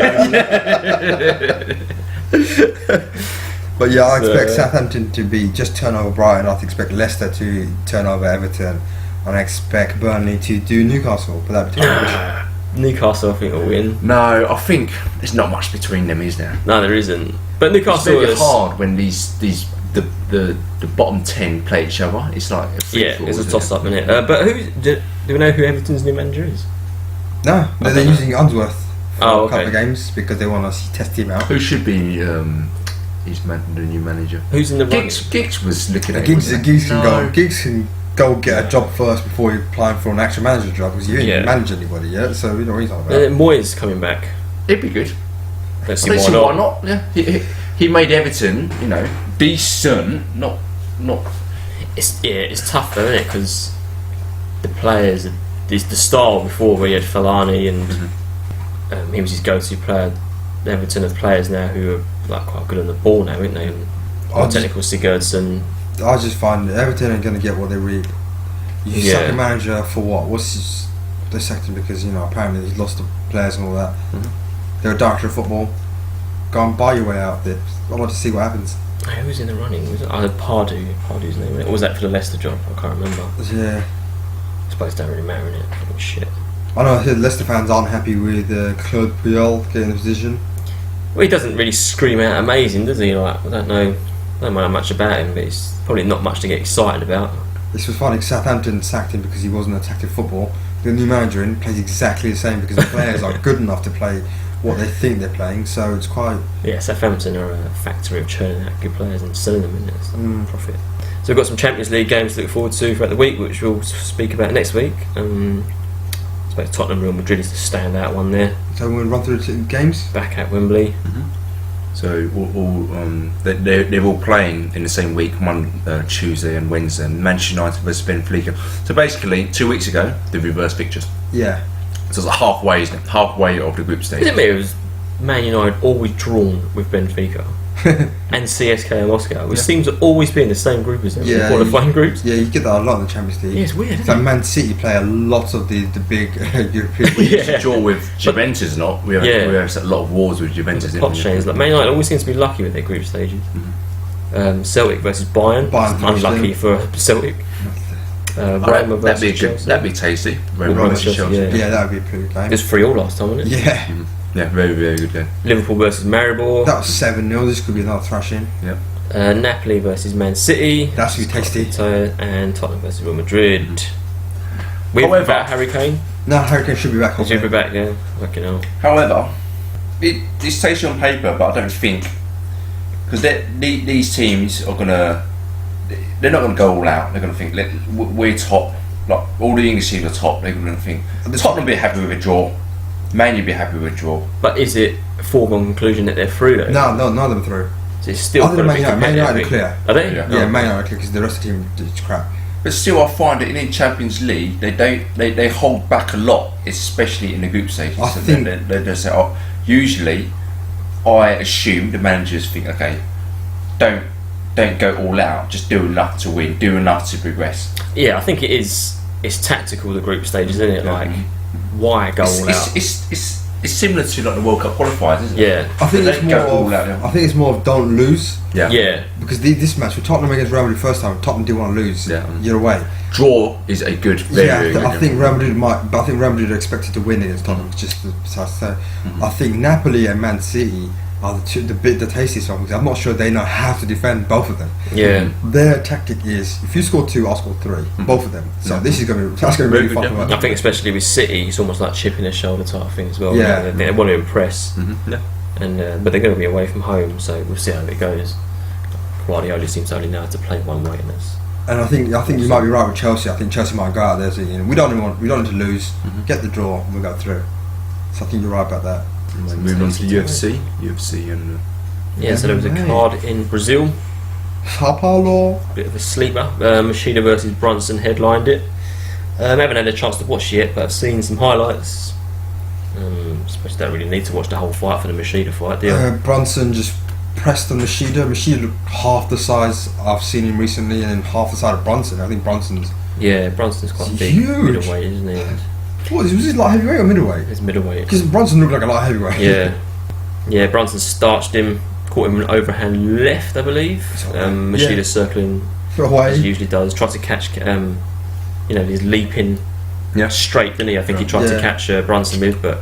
But yeah, I expect Southampton to be just turn over Brighton. I expect Leicester to turn over Everton, and I expect Burnley to do Newcastle. But that'd be
Newcastle, I think, will win.
No, I think there's not much between them, is there?
No, there isn't. But
It's
Newcastle
very
is
hard when the bottom 10 play each other. It's like a free for all,
it's a
isn't
toss up, isn't it? But do we know who Everton's new manager is?
No, they're using Unsworth for
Oh,
a couple
okay.
of games because they want to test him out.
Who should be the new manager?
Who's in the running?
Giggs was looking at
Giggs
it.
Giggs can go get a job first before you're applying for an actual manager job because you ain't manage anybody yet, so we don't really talk about it.
Moyes coming back.
It'd be good.
Let's see
I don't
why
see
not.
why not. Yeah, he made Everton, decent. Not.
It's tough though, isn't it? Because the players, the style before where you had Fellaini and he was his go-to player. Everton have players now who are like quite good on the ball now, aren't they? And technical Sigurdsson.
I just find that Everton ain't going to get what they read. You sack a manager for what? They sacked him because apparently he's lost the players and all that. They're a director of football. Go and buy your way out there. I want to see what happens.
Who was in the running? Was it Pardew's name? Or was that for the Leicester job? I can't remember.
Yeah.
I suppose it don't really matter, innit? Fucking shit.
I know I heard Leicester fans aren't happy with Claude Puel getting the position.
Well, he doesn't really scream out amazing, does he? Like, I don't know much about him, but it's probably not much to get excited about.
This was funny. Southampton sacked him because he wasn't attacking football. The new manager plays exactly the same because the players are good enough to play what they think they're playing. So it's quite.
Yeah, Southampton are a factory of churning out good players and selling them, innit? It's profit. So we've got some Champions League games to look forward to throughout the week, which we'll speak about next week. I suppose Tottenham Real Madrid is the standout one there.
So we'll run through the games.
Back at Wembley.
So they're all playing in the same week, Tuesday and Wednesday. Manchester United versus Benfica. So basically, 2 weeks ago, the reverse pictures.
Yeah.
So it's like halfway of the group stage.
Isn't it? It was Man United always drawn with Benfica and CSKA Moscow, which seems to always be in the same group as them, the qualifying groups.
Yeah, you get that a lot in the Champions League.
Yeah, it's weird.
So Man City play a lot of the big European.
We used to draw with Juventus, not we have a lot of wars with Juventus.
Pot chains. Like Man United always seems to be lucky with their group stages. Celtic versus Bayern. Unlucky for Celtic.
That'd be tasty.
Yeah, that would be a pretty good game.
It was 3-3 last time, wasn't it?
Yeah.
Yeah, very, very good game.
Liverpool versus Maribor.
That was 7-0. This could be another thrashing.
Yep.
Napoli versus Man City.
That's going to be tasty.
And Tottenham versus Real Madrid. Without Harry Kane.
No, Harry Kane should be back.
He should be back, yeah. Fucking hell.
However, it's tasty on paper, but I don't think because these teams are gonna. They're not going to go all out. They're going to think we're top. Like all the English teams are top. They're going to think Tottenham will be happy with a draw. Man, you'll be happy with a draw.
But is it a foregone conclusion that they're through though?
No, none of them are through.
So it's still
other than
going to be
Man United are
competitive.
clear.
Are they?
Yeah, Man United are clear because the rest of the team is crap.
But still, I find that in the Champions League, they hold back a lot, especially in the group stages.
I think
they say, usually, I assume the managers think, okay, don't go all out, just do enough to win, do enough to progress.
Yeah, I think it is. It's tactical, the group stages, isn't it? Like, why go all out?
It's similar to like the World Cup qualifiers, isn't it?
Yeah.
I think it's more of don't lose.
Yeah.
Because this match with Tottenham against Real Madrid first time, Tottenham didn't want to lose. Yeah. You're away.
Draw is a good.
I think Real Madrid might, but I think Real Madrid are expected to win against Tottenham. Just so I think Napoli and Man City are the tastiest one because I'm not sure they know how to defend both of them.
Yeah.
Their tactic is if you score 2, I'll score 3, both of them. So this is going to be really fucking well.
I think especially with City, it's almost like chipping their shoulder type thing as well.
Yeah.
They want to impress, and but they're going to be away from home, so we'll see how it goes. Guardiola seems to only know how to play one way in this.
And I think you might be right with Chelsea. I think Chelsea might go out there saying, we don't need to lose, get the draw, and we'll go through. So I think you're right about that.
Moving on to the UFC and
so there was a card in Brazil.
Sao Paulo.
Bit of a sleeper. Machida versus Brunson headlined it. I haven't had a chance to watch it yet, but I've seen some highlights. I suppose you don't really need to watch the whole fight for the Machida fight, do you?
Brunson just pressed on Machida. Machida looked half the size I've seen him recently, and then half the size of Brunson. I think Brunson's
quite big,
huge.
Middleweight, isn't he?
What was he light heavyweight or middleweight?
It's middleweight.
Because Brunson looked like a light heavyweight.
Yeah. Brunson starched him, caught him an overhand left, I believe. Machida circling
away
as he usually does. Tried to catch, these leaping straight, didn't he? I think he tried to catch Brunson with, but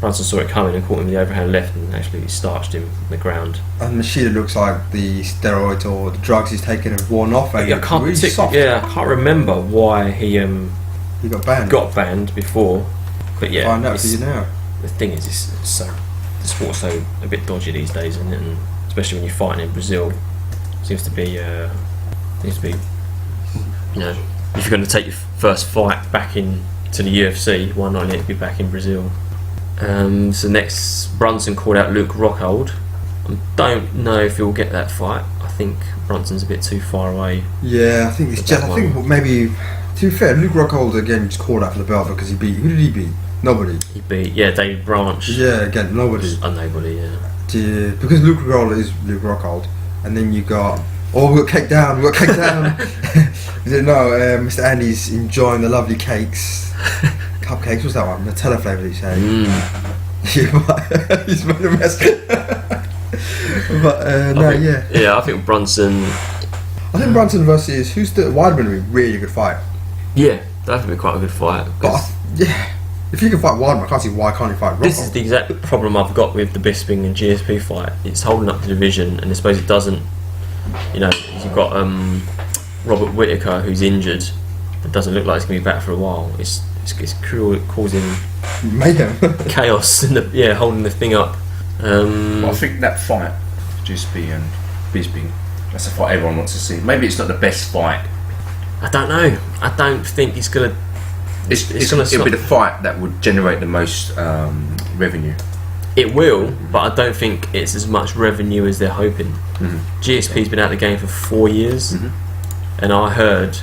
Brunson saw it coming and caught him with the overhand left and actually starched him on the ground.
And Machida looks like the steroids or the drugs he's taken have worn off. And
I can't remember why he got banned before. But yeah,
find out for you now.
The thing is, the sport's so a bit dodgy these days, isn't it? And especially when you're fighting in Brazil, seems to be, you know, if you're going to take your first fight back into the UFC, why not let it be back in Brazil? So next, Brunson called out Luke Rockhold. I don't know if he'll get that fight. I think Brunson's a bit too far away.
Yeah, I think it's just. I think maybe, to be fair, Luke Rockhold again just called out for the belt because he beat. Who did he beat? Nobody.
He beat David Branch.
Yeah, again nobody.
Nobody.
Yeah, because Luke Rockhold is Luke Rockhold, and then you got. Oh, we got cake down. We got cake down. Mr. Andy's enjoying the lovely cakes. Cupcakes, what's that one? Nutella flavour, you say? He's made a mess.
I think Brunson.
I think Brunson versus Weidman would be a really good fight.
Yeah, that would be quite a good fight.
But if you can fight Weidman, I can't see why can't you fight Rockhold.
This is the exact problem I've got with the Bisping and GSP fight. It's holding up the division, and I suppose it doesn't. You know, you've got Robert Whittaker who's injured. It doesn't look like he's going to be back for a while. It's causing
mayhem,
chaos and holding the thing up.
Well, I think that fight, GSP and Bisping, that's a fight everyone wants to see. Maybe it's not the best fight.
I don't know. I don't think it's gonna.
It'll be the fight that would generate the most revenue.
It will, but I don't think it's as much revenue as they're hoping. GSP's been out of the game for 4 years, and I heard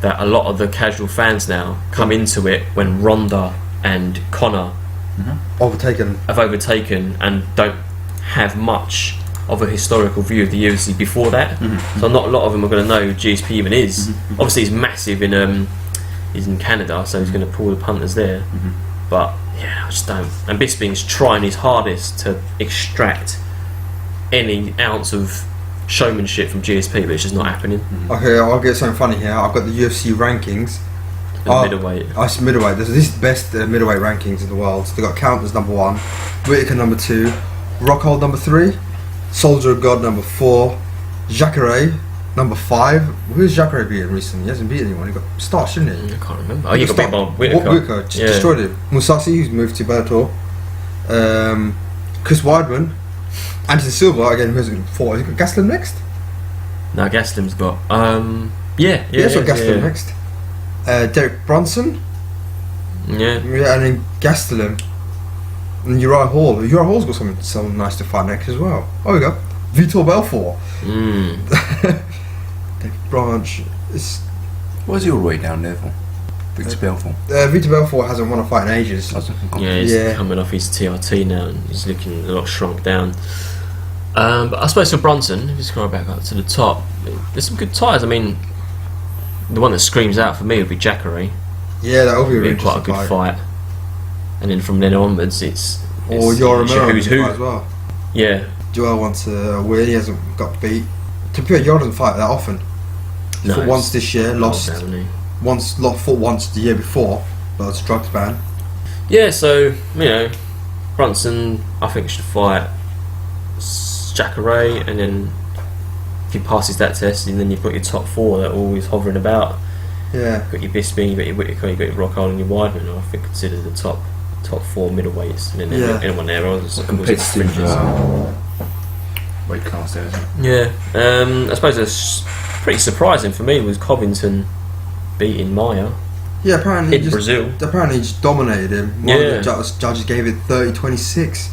that a lot of the casual fans now come into it when Ronda and Conor have overtaken and don't have much of a historical view of the UFC before that. So not a lot of them are going to know who GSP even is. Obviously he's massive he's in Canada, so he's going to pull the punters there. But yeah, I just don't. And Bisping's trying his hardest to extract any ounce of showmanship from GSP, but it's just not happening.
Okay, I'll get something funny here. I've got the UFC rankings.
Middleweight.
It's middleweight. This is the best middleweight rankings in the world. They got Counters number 1, Whittaker number 2, Rockhold number 3, Soldier of God number 4, Jacare number 5. Who's Jacare beaten recently? He hasn't beaten anyone. He got starched, didn't he?
I can't remember. You got beat by Whittaker.
Whittaker just destroyed him. Musasi, who's moved to Bellator. Chris Weidman. Anderson Silva again, who's it fought? Has he got Gastelum next?
No, Gastelum's got.
He's got Gastelum next. Derek Brunson.
Yeah,
and then Gastelum. And Uriah Hall. Uriah Hall's got something nice to fight next as well. Oh, we go. Vitor Belfort. David Branch.
Where's he all the way down there for? Victor Belfort.
Vitor Belfort hasn't won a fight in ages.
He's coming off his TRT now and he's looking a lot shrunk down. But I suppose for Brunson, if you scroll back up to the top, there's some good ties. I mean, the one that screams out for me would be Jacare.
Yeah, that would be
quite a good fight. And then from then onwards, it's
Yoramura
who's who
as well.
Yeah.
Joel wants to win. He hasn't got beat. To be fair, Yoel doesn't fight that often. He fought once this year, lost. Fought once the year before, but it's a drugs ban.
Yeah, so Brunson, I think should fight Jacare, and then if he passes that test, and then you've got your top 4 that are always hovering about.
Yeah.
You've got your Bisping, you've got your Whittaker, you've got your Rockhold and your Weidman. I think considered the top 4 middleweights, and then anyone there else
competitive weight class there, isn't it?
Yeah. I suppose it's pretty surprising for me was Covington beating Maia.
Yeah, apparently
in Brazil.
Apparently he just dominated him. One of the judges gave it 30-26.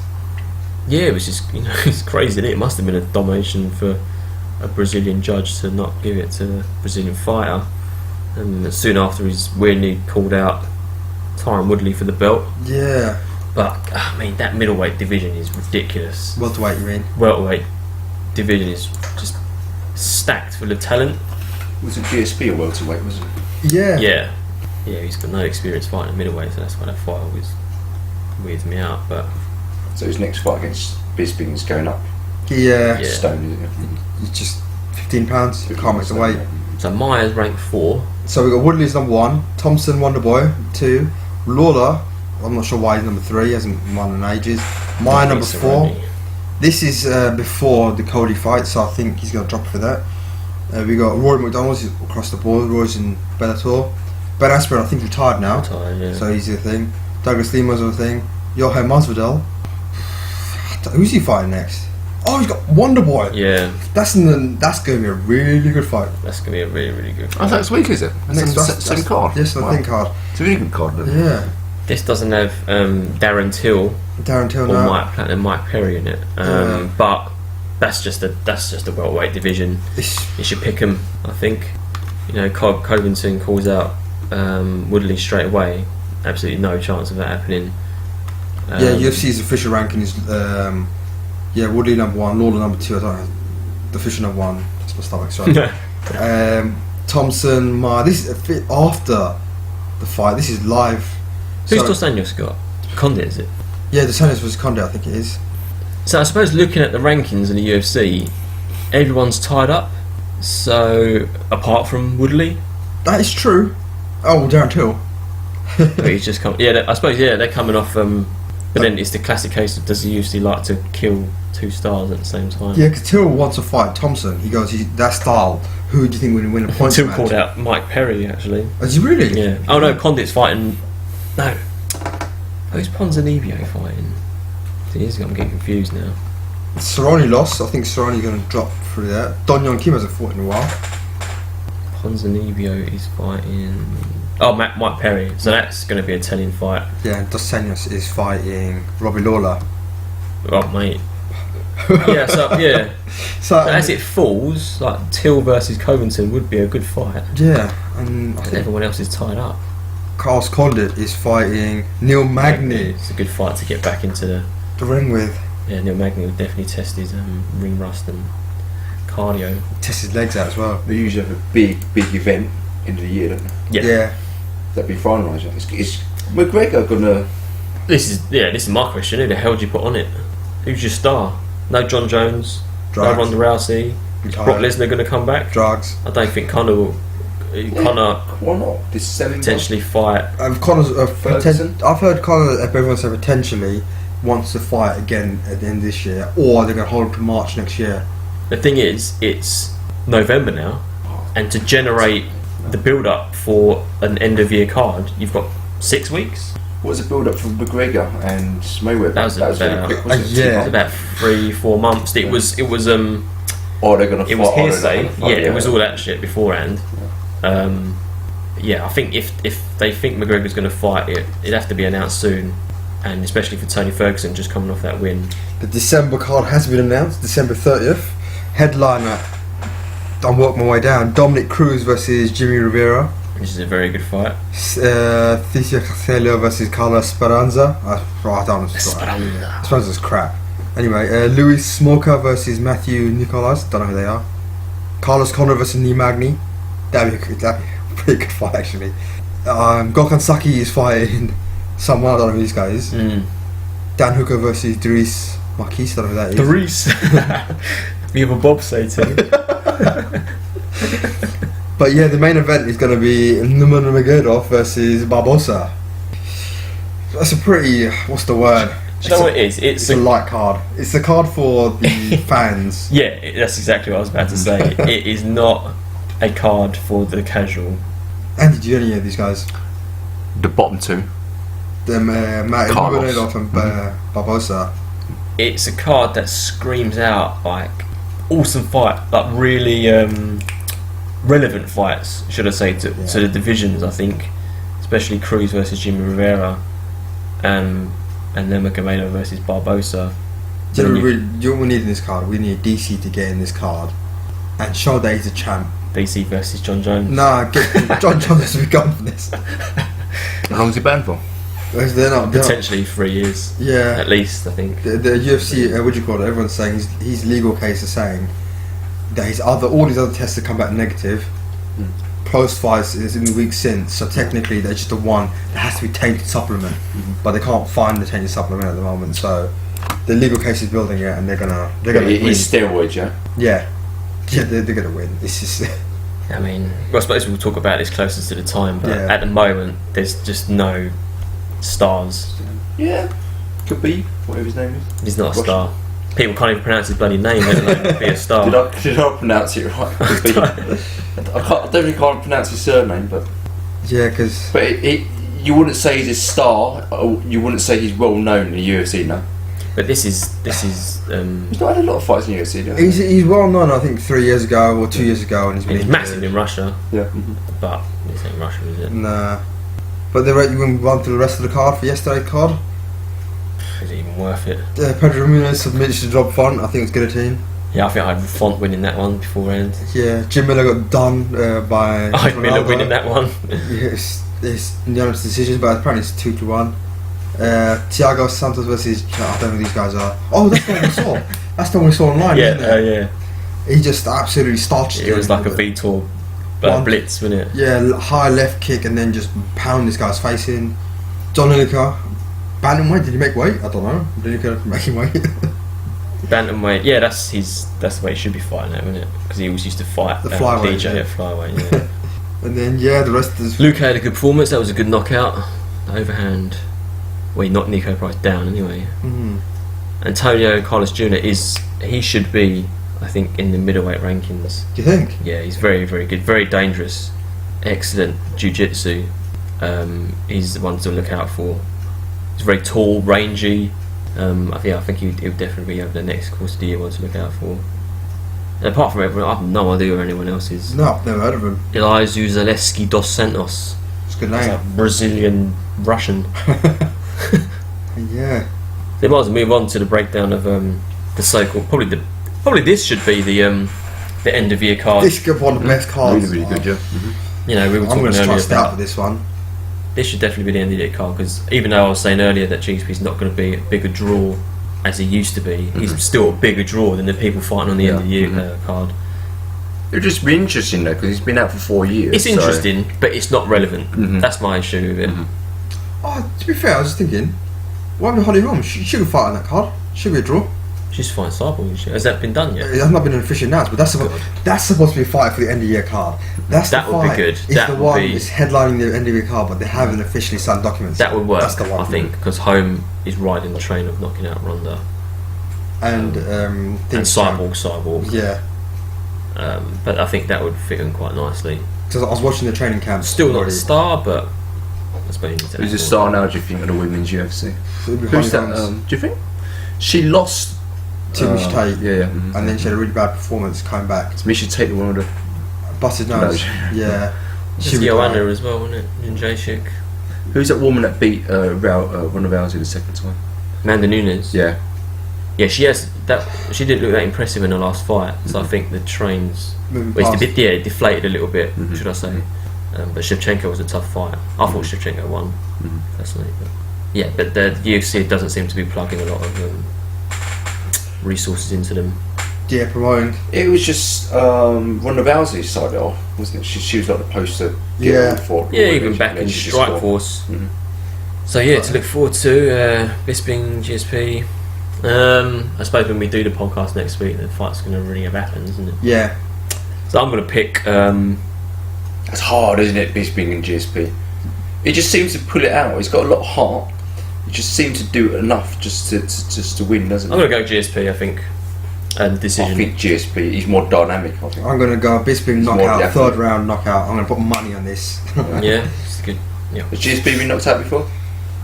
Yeah, it was just it's crazy, isn't it? It must have been a domination for a Brazilian judge to not give it to a Brazilian fighter. And soon after, he's weirdly called out Tyron Woodley for the belt.
Yeah.
But I mean, that middleweight division is ridiculous.
Welterweight, you mean?
Welterweight division is just stacked full of talent.
Was it GSP or welterweight? Was it?
Yeah.
Yeah. He's got no experience fighting a middleweight, so that's why that fight always weirds me out. But
so his next fight against Bisping is going up.
Yeah.
Stone, isn't it?
It's just £15. You can't make the weight.
So Myers ranked 4.
So we got Woodley's number 1, Thompson Wonderboy 2, Lawler. I'm not sure why he's number 3. He hasn't won in ages. Maya number 4. This is before the Cody fight, so I think he's going to drop for that. We got Rory McDonald's across the board. Roy's in Bellator. Ben Askren, I think, retired now. So he's a thing. Douglas Lima's a thing. Johan Masvidal. Who's he fighting next? Oh, he's got Wonderboy.
Yeah.
That's going to be a really good fight.
That's going to be a really, really good fight.
Oh, next week, is it? Same card?
Yes, I think card.
It's a really good card, isn't it?
Yeah.
This doesn't have Darren Till
or
no. Mike Platt and Mike Perry in it, but that's just a welterweight division. You should pick them, I think. You know, Covington calls out Woodley straight away. Absolutely no chance of that happening.
UFC's official ranking is Woodley number 1, Lawler number 2. I don't know the official number 1. That's my stomach. Sorry. Thompson, this is after the fight. This is live.
Who's Dos Anjos got? Condit, is it?
Yeah, Dos Anjos was Condit, I think it is.
So I suppose looking at the rankings in the UFC, everyone's tied up. So apart from Woodley,
that is true. Oh, Darren Till.
But he's just come. Yeah, I suppose. Yeah, they're coming off. But then it's the classic case of does the UFC like to kill 2 stars at the same time?
Yeah, because Till wants to fight Thompson. He goes, that style. Who do you think will win a points
Till
match?
called out Mike Perry actually.
Is he really?
Yeah. Oh no, Condit's fighting. No. Who's Ponzinibbio fighting? I'm getting confused now.
Cerrone lost. I think Cerrone's going to drop through that. Don Young Kim hasn't fought in a while.
Ponzinibbio is fighting. Oh, Mike Perry. So that's going to be a telling fight.
Yeah, and Dos Anjos is fighting Robbie Lawler.
Oh, mate. Yeah, so as it falls, like Till versus Covington would be a good fight.
Yeah, and
everyone else is tied up.
Carlos Condit is fighting Neil Magny.
It's a good fight to get back into
the ring with.
Yeah, Neil Magny will definitely test his ring rust and cardio.
Test his legs out as well.
They usually have a big event end of the year, don't they?
Yeah.
That'd be finalised. Is McGregor gonna?
This is my question. Who the hell do you put on it? Who's your star? No John Jones.
Drugs.
No Ronda Rousey. Is Brock Lesnar going to come back?
Drugs.
I don't think Conor will. Conor.
Why not?
Potentially fight.
Connor's I've heard Conor. Everyone said potentially wants to fight again at the end of this year, or they're going to hold him to March next year.
The thing is, it's November now, and to generate the build-up for an end-of-year card, you've got 6 weeks.
What was the build-up for McGregor and Mayweather?
That was
really quick, wasn't it?
It was about 3-4 months. It was.
Oh, they're going to.
It was hearsay. It was all that shit beforehand. I think if they think McGregor's going to fight, it'd have to be announced soon, and especially for Tony Ferguson just coming off that win.
The December card has been announced, December 30th. Headliner, I'm working my way down, Dominic Cruz versus Jimmy Rivera.
Which is a very good fight.
Thecia Castello versus Carlos Esperanza. I don't know. Esperanza's crap. Anyway, Luis Smoker versus Matthew Nicolas. Don't know who they are. Carlos Condit versus Neil Magny. That'd be a pretty good fight actually. Gokhan Saki is fighting someone, I don't know who this guy is. Dan Hooker versus Dries Marquis, I don't know who that is.
Dries? We have a bobsleigh team.
But yeah, the main event is going to be Nurmagomedov versus Barbosa. That's a pretty, what's the word?
Do you know what it is? It's
a light card. It's a card for the fans.
Yeah, that's exactly what I was about to say. It is not a card for the casual.
Andy, do you know any of these guys?
The bottom two.
Nurmagomedov and Barbosa.
It's a card that screams out like awesome fight, like really relevant fights, should I say, to the divisions. I think, especially Cruz versus Jimmy Rivera, and Nurmagomedov versus Barbosa.
Do you know what we need in this card? We need DC to get in this card and show that he's a champ.
DC versus John Jones.
Nah, John Jones has to be gone for this.
How long is he banned for?
Potentially 3 years.
Yeah,
at least I think.
The UFC, what do you call it? Everyone's saying his legal case is saying that all his other tests have come back negative. Post fights is in the week since, so technically they're just the one that has to be tainted supplement, but they can't find the tainted supplement at the moment. So the legal case is building it, and they're gonna win.
He's steroids, yeah.
Yeah, they're gonna win. It's just
I mean, well, I suppose we'll talk about this closer to the time, but
Yeah.
at the moment, there's just no stars.
Yeah, could be whatever his name is.
He's not a
Russian.
star. People can't even pronounce his bloody name, let alone be a star.
Did I pronounce it right? I definitely can't pronounce his surname, but
Yeah, because
but you wouldn't say he's a star. Or you wouldn't say he's well known in the UFC, no.
But this is.
He's not had a lot of fights in the UFC, though.
he's well known. I think 3 years ago or 2 years ago, and
He's massive in Russia,
Yeah.
but this ain't Russia, is it?
Nah, but you went run through the rest of the card for yesterday's card.
Is it even worth it?
Pedro Ramirez submits to Job Font. I think it's good a team.
Yeah, I think I had Font winning that one beforehand.
Yeah, Jim Miller got done by.
I had Miller winning that one.
Yeah, it's unanimous decisions, but apparently it's 2-1. Thiago Santos versus I don't know who these guys are. Oh, that's the one we saw. That's the one we saw online, isn't it?
Yeah.
He just absolutely starched
It was like a Vitor blitz, wasn't it?
Yeah, high left kick and then just pound this guy's face in. John Lineker, bantamweight. Did he make weight? I don't know. Lineker making weight.
Bantamweight, yeah, that's the way he should be fighting at, isn't it? Because he always used to fight
The flyweight,
DJ
yeah.
at flyweight. Yeah.
And then the rest is.
Luke had a good performance. That was a good knockout. The overhand. Well, he knocked Nico Price down anyway.
Mhm.
Antonio Carlos Jr. he should be, I think, in the middleweight rankings.
Do you think?
Yeah, he's very, very good, very dangerous, excellent jiu-jitsu. He's the one to look out for. He's very tall, rangy. I think he'll definitely be over the next course of the year one to look out for. And apart from everyone, I have no idea who anyone else is.
No, I've never heard of him.
Elizu Zaleski dos Santos.
It's a good
He's
name.
a Brazilian Russian.
Yeah.
They might as well move on to the breakdown of the so-called probably this should be the end of year card.
This could be one of the best cards.
Really good, yeah.
You know, we were
I'm
talking
going to
earlier
trust out
about
with this one.
this should definitely be the end of the year card, because even though I was saying earlier that GSP's not going to be a bigger draw as he used to be, he's still a bigger draw than the people fighting on the end of the year card.
It would just be interesting though, because he's been out for 4 years.
It's interesting, but it's not relevant.
Mhm.
That's my issue with it.
Oh, to be fair, I was just thinking, why would Holly Holm? She should have fought on that card. Should be a draw.
She's fighting Cyborg. Has that been done yet?
It has not been officially announced, but that's supposed to be a fight for the end of year card. That's
That
the
would be
fight.
good.
It's
That
the
would
one
be-
that's headlining the end of year card, but they haven't officially signed documents.
That would work,
That's the one.
I think, because Home is riding the train of knocking out Ronda
And
and Cyborg.
Yeah.
But I think that would fit in quite nicely.
Because I was watching the training camp.
Still not a
already.
star, but I suppose you need to
Who's a star now, do you think, of the women's UFC?
It'll be
Who's
Holly
that?
Holmes.
Do you think? She lost
to Misha Tate.
Yeah.
And then she had a really bad performance coming back.
It's Misha Tate, the one with the...
Busted nose.
No.
Yeah.
It's
She
Joanna
retired.
as well, wasn't it? In Jacek.
Who's that woman that beat Ronda Rousey the second time?
Amanda Nunes.
Yeah.
Yeah, she has that. She didn't look that impressive in her last fight, so I think the trains.
Moving
Well, it's
past.
a bit, it deflated a little bit,
Mhm.
should I say? But Shevchenko was a tough fight. I thought Shevchenko won, personally. But yeah, but the UFC doesn't seem to be plugging a lot of resources into them.
Yeah, promoting.
It was just Ronda Rousey started off, wasn't it? She was like the poster.
Yeah.
For
Yeah, even back in Strike Force. So yeah, to look forward to Bisping, GSP. I suppose when we do the podcast next week, the fight's going to really have happened, isn't it?
Yeah.
So I'm going to pick.
It's hard, isn't it, Bisping and GSP? He just seems to pull it out. He's got a lot of heart. He just seems to do enough just to win, doesn't
I'm
he?
going to go GSP. I think. And decision.
I think GSP. He's more dynamic. I think.
I'm going to go Bisping
more
knockout,
definite.
third round knockout. I'm going to put money on this.
Yeah, it's good. Yeah,
Has GSP been knocked out before?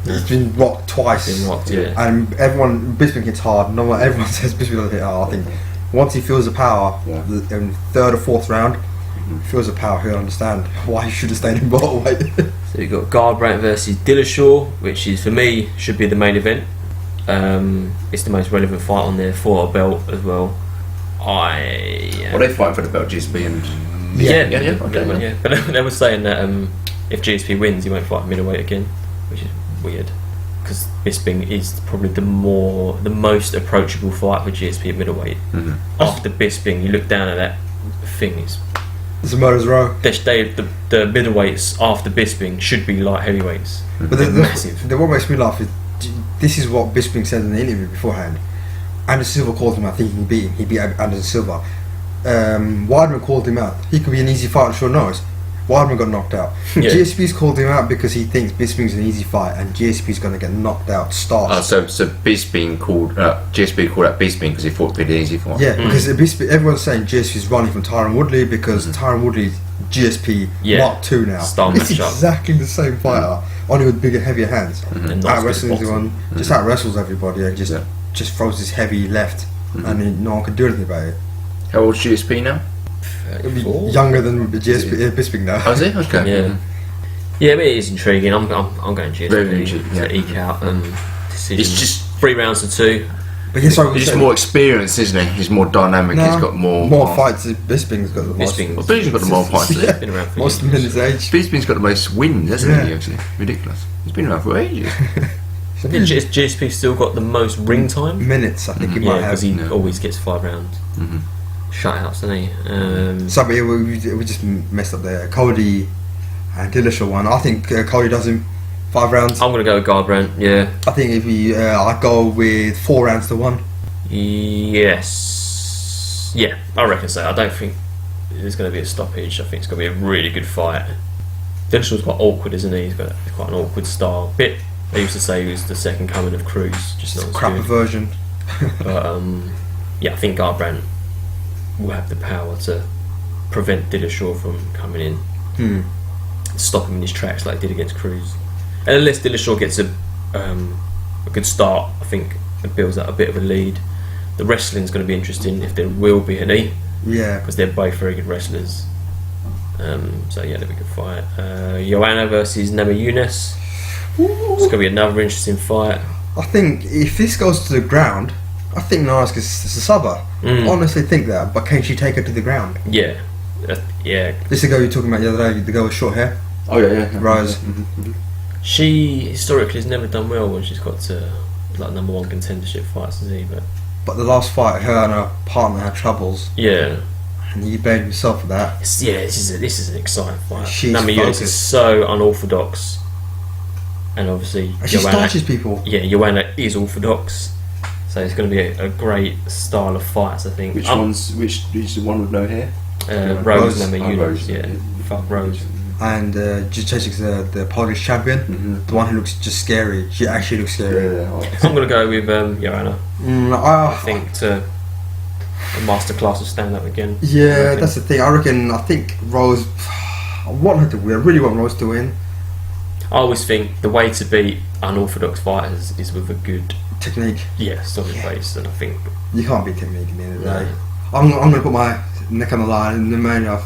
He's been rocked twice.
been rocked. Yeah.
And Bisping hits hard. No one, everyone says Bisping doesn't hit hard. I think once he feels the power,
Yeah.
in third or fourth round, feels the power, he'll understand why he should have stayed in welterweight.
So we've got Garbrandt versus Dillashaw, which is for me should be the main event. It's the most relevant fight on there for a belt as well.
Well, they fighting for the belt, GSP and
Yeah.
Okay.
But they were saying that if GSP wins, he won't fight middleweight again, which is weird. Because Bisping is probably the most approachable fight for GSP at middleweight. After Bisping, you look down at that thing.
It's a murder's row.
The middleweights after Bisping should be light heavyweights.
But
They're massive.
what makes me laugh is this is what Bisping said in the interview beforehand. Anderson Silva called him, I think he beat Anderson Silva. Weidman called him out. He could be an easy fight on short notice. Weidman got knocked out.
Yeah.
GSP's called him out because he thinks Bisping's an easy fight and GSP's going to get knocked out to start.
So Bisping called GSP called out Bisping because he thought it'd be an easy fight.
Yeah, because Bisping, everyone's saying GSP's running from Tyron Woodley because Tyron Woodley's GSP Mark II now. It's exactly the same fighter, only with bigger, heavier hands. Out wrestling everyone, just out wrestles everybody and just throws his heavy left, and then no one can do anything about it.
How old's GSP now?
Younger than Bisping now.
Oh, is he? Okay.
Yeah, but it is intriguing. I'm going GSP to eke out decision.
It's just
3 rounds to 2.
But yes,
he's just more experienced, isn't he? He's more dynamic. He's got more
fights. Bisping's got the most.
Bisping's got the more fights.
He's been around for
most
years.
in his age.
Bisping's got the most wins, hasn't he? Actually, ridiculous. He's been around for ages.
Has GSP still got the most ring time?
Minutes, I think he might have.
Because he always gets 5 rounds. Shutouts, doesn't he?
So we just messed up there. Cody and Dillashaw one. I think Cody does him 5 rounds.
I'm going to go with Garbrandt, yeah.
I think if I go with 4 rounds to 1.
Yes. Yeah, I reckon so. I don't think there's going to be a stoppage. I think it's going to be a really good fight. Dillashaw's quite awkward, isn't he? He's got quite an awkward style. They used to say he was the second coming of Cruz, just not as
crapper
good.
version.
But I think Garbrandt will have the power to prevent Dillashaw from coming in, stop him in his tracks like he did against Cruz. And unless Dillashaw gets a good start, I think it builds up a bit of a lead. The wrestling's going to be interesting if there will be any.
Yeah,
because they're both very good wrestlers. So yeah, that'll be a good fight. Joanna versus Namajunas. It's going to be another interesting fight.
I think if this goes to the ground, I think Nara's is a subber. I honestly think that, but can she take her to the ground?
Yeah. Yeah.
This is the girl you were talking about the other day, the girl with short hair.
Oh yeah.
Rose.
She historically has never done well when she's got to like #1 contendership fights, has he?
But the last fight, her and her partner had troubles.
Yeah.
And he blamed himself for that.
This is an exciting fight.
She's
Namajunas is so unorthodox, and obviously
she starches people.
Yeah, Joanna is orthodox, so it's going to be a great style of fights. I think.
Which is the one with no hair?
Rose Namajunas. Yeah, fuck Rose.
And Jacek's the Polish champion, the one who looks just scary. She actually looks scary.
I'm going to go with Joanna.
I
think to a masterclass of stand up again.
Yeah, that's the thing. I think Rose. I want her to win. I really want Rose to win.
I always think the way to beat unorthodox fighters is with a good
technique.
Yeah, solid base, and I think
you can't beat technique at the end of the day. I'm going to put my neck on the line. In the main, I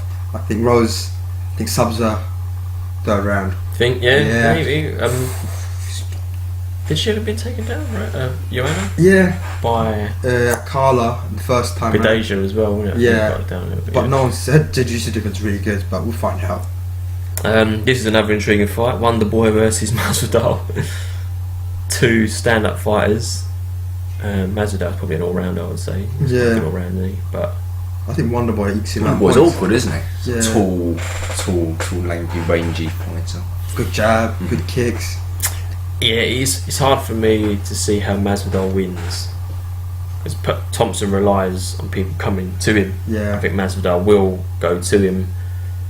think Rose. I think subs are 3rd round.
Think maybe. Did she ever been taken down, right? Joanna?
Yeah.
By
Carla the first time.
Pedasia as well, wasn't it?
Yeah.
Down a bit,
but no one said Jiu-Jitsu difference really good, but we'll find out.
This is another intriguing fight. Wonder Boy versus Masvidal. 2 stand-up fighters. Masvidal's probably an all-rounder, I would say. He's an all-rounder, but
I think Wonder Boy ekes him out.
Wonder Boy's awkward, isn't he?
Yeah.
Tall, lanky, rangy fighter.
Good jab, good kicks.
Yeah, it's hard for me to see how Masvidal wins, because Thompson relies on people coming to him.
Yeah.
I think Masvidal will go to him.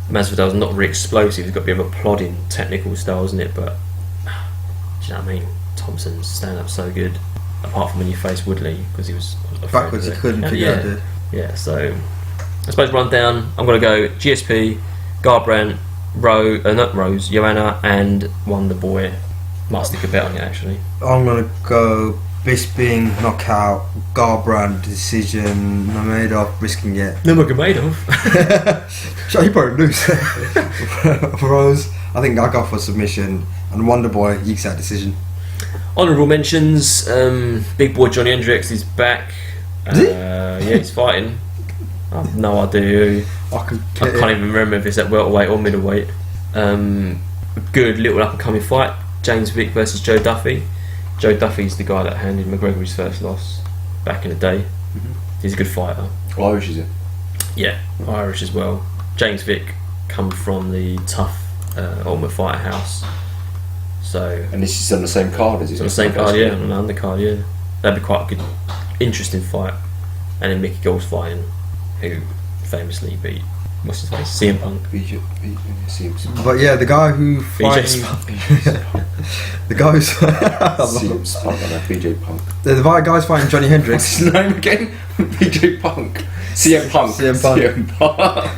Masvidal's not very explosive. He's got a bit of a plodding technical style, isn't it? But do you know what I mean? Thompson's stand-up so good, apart from when you face Woodley, because he was
backwards. He couldn't figure out it.
Yeah, so I suppose run down. I'm going to go GSP, Garbrandt, not Rose, Joanna, and Wonder Boy. Might stick a bet on it actually.
I'm going to go Bisping, knockout, Garbrandt, decision, Nurmagomedov, risking it.
Nurmagomedov?
So he probably lose. For Rose, I think I'll go for submission, and Wonder Boy ekes out decision.
Honourable mentions, big boy Johnny Hendricks is back.
Is he?
Yeah, he's fighting. I have no idea who. I can't even remember if it's at welterweight or middleweight. A good little up and coming fight. James Vick versus Joe Duffy. Joe Duffy's the guy that handed McGregor his first loss back in the day. He's a good fighter.
Irish, is it?
Yeah, Irish as well. James Vick come from the tough Ultimate Fighter house. So.
And this is on the same card, is it?
On the same card, yeah, on the undercard, yeah. That'd be quite a good, interesting fight. And then Mickey Gall's fighting, who famously beat what's his face, CM Punk.
But yeah, the guy who
BJ
fighting, the guy who's
BJ Punk.
the guy's fighting Johnny Hendricks.
What's his name again? BJ Punk. CM Punk.
CM Punk.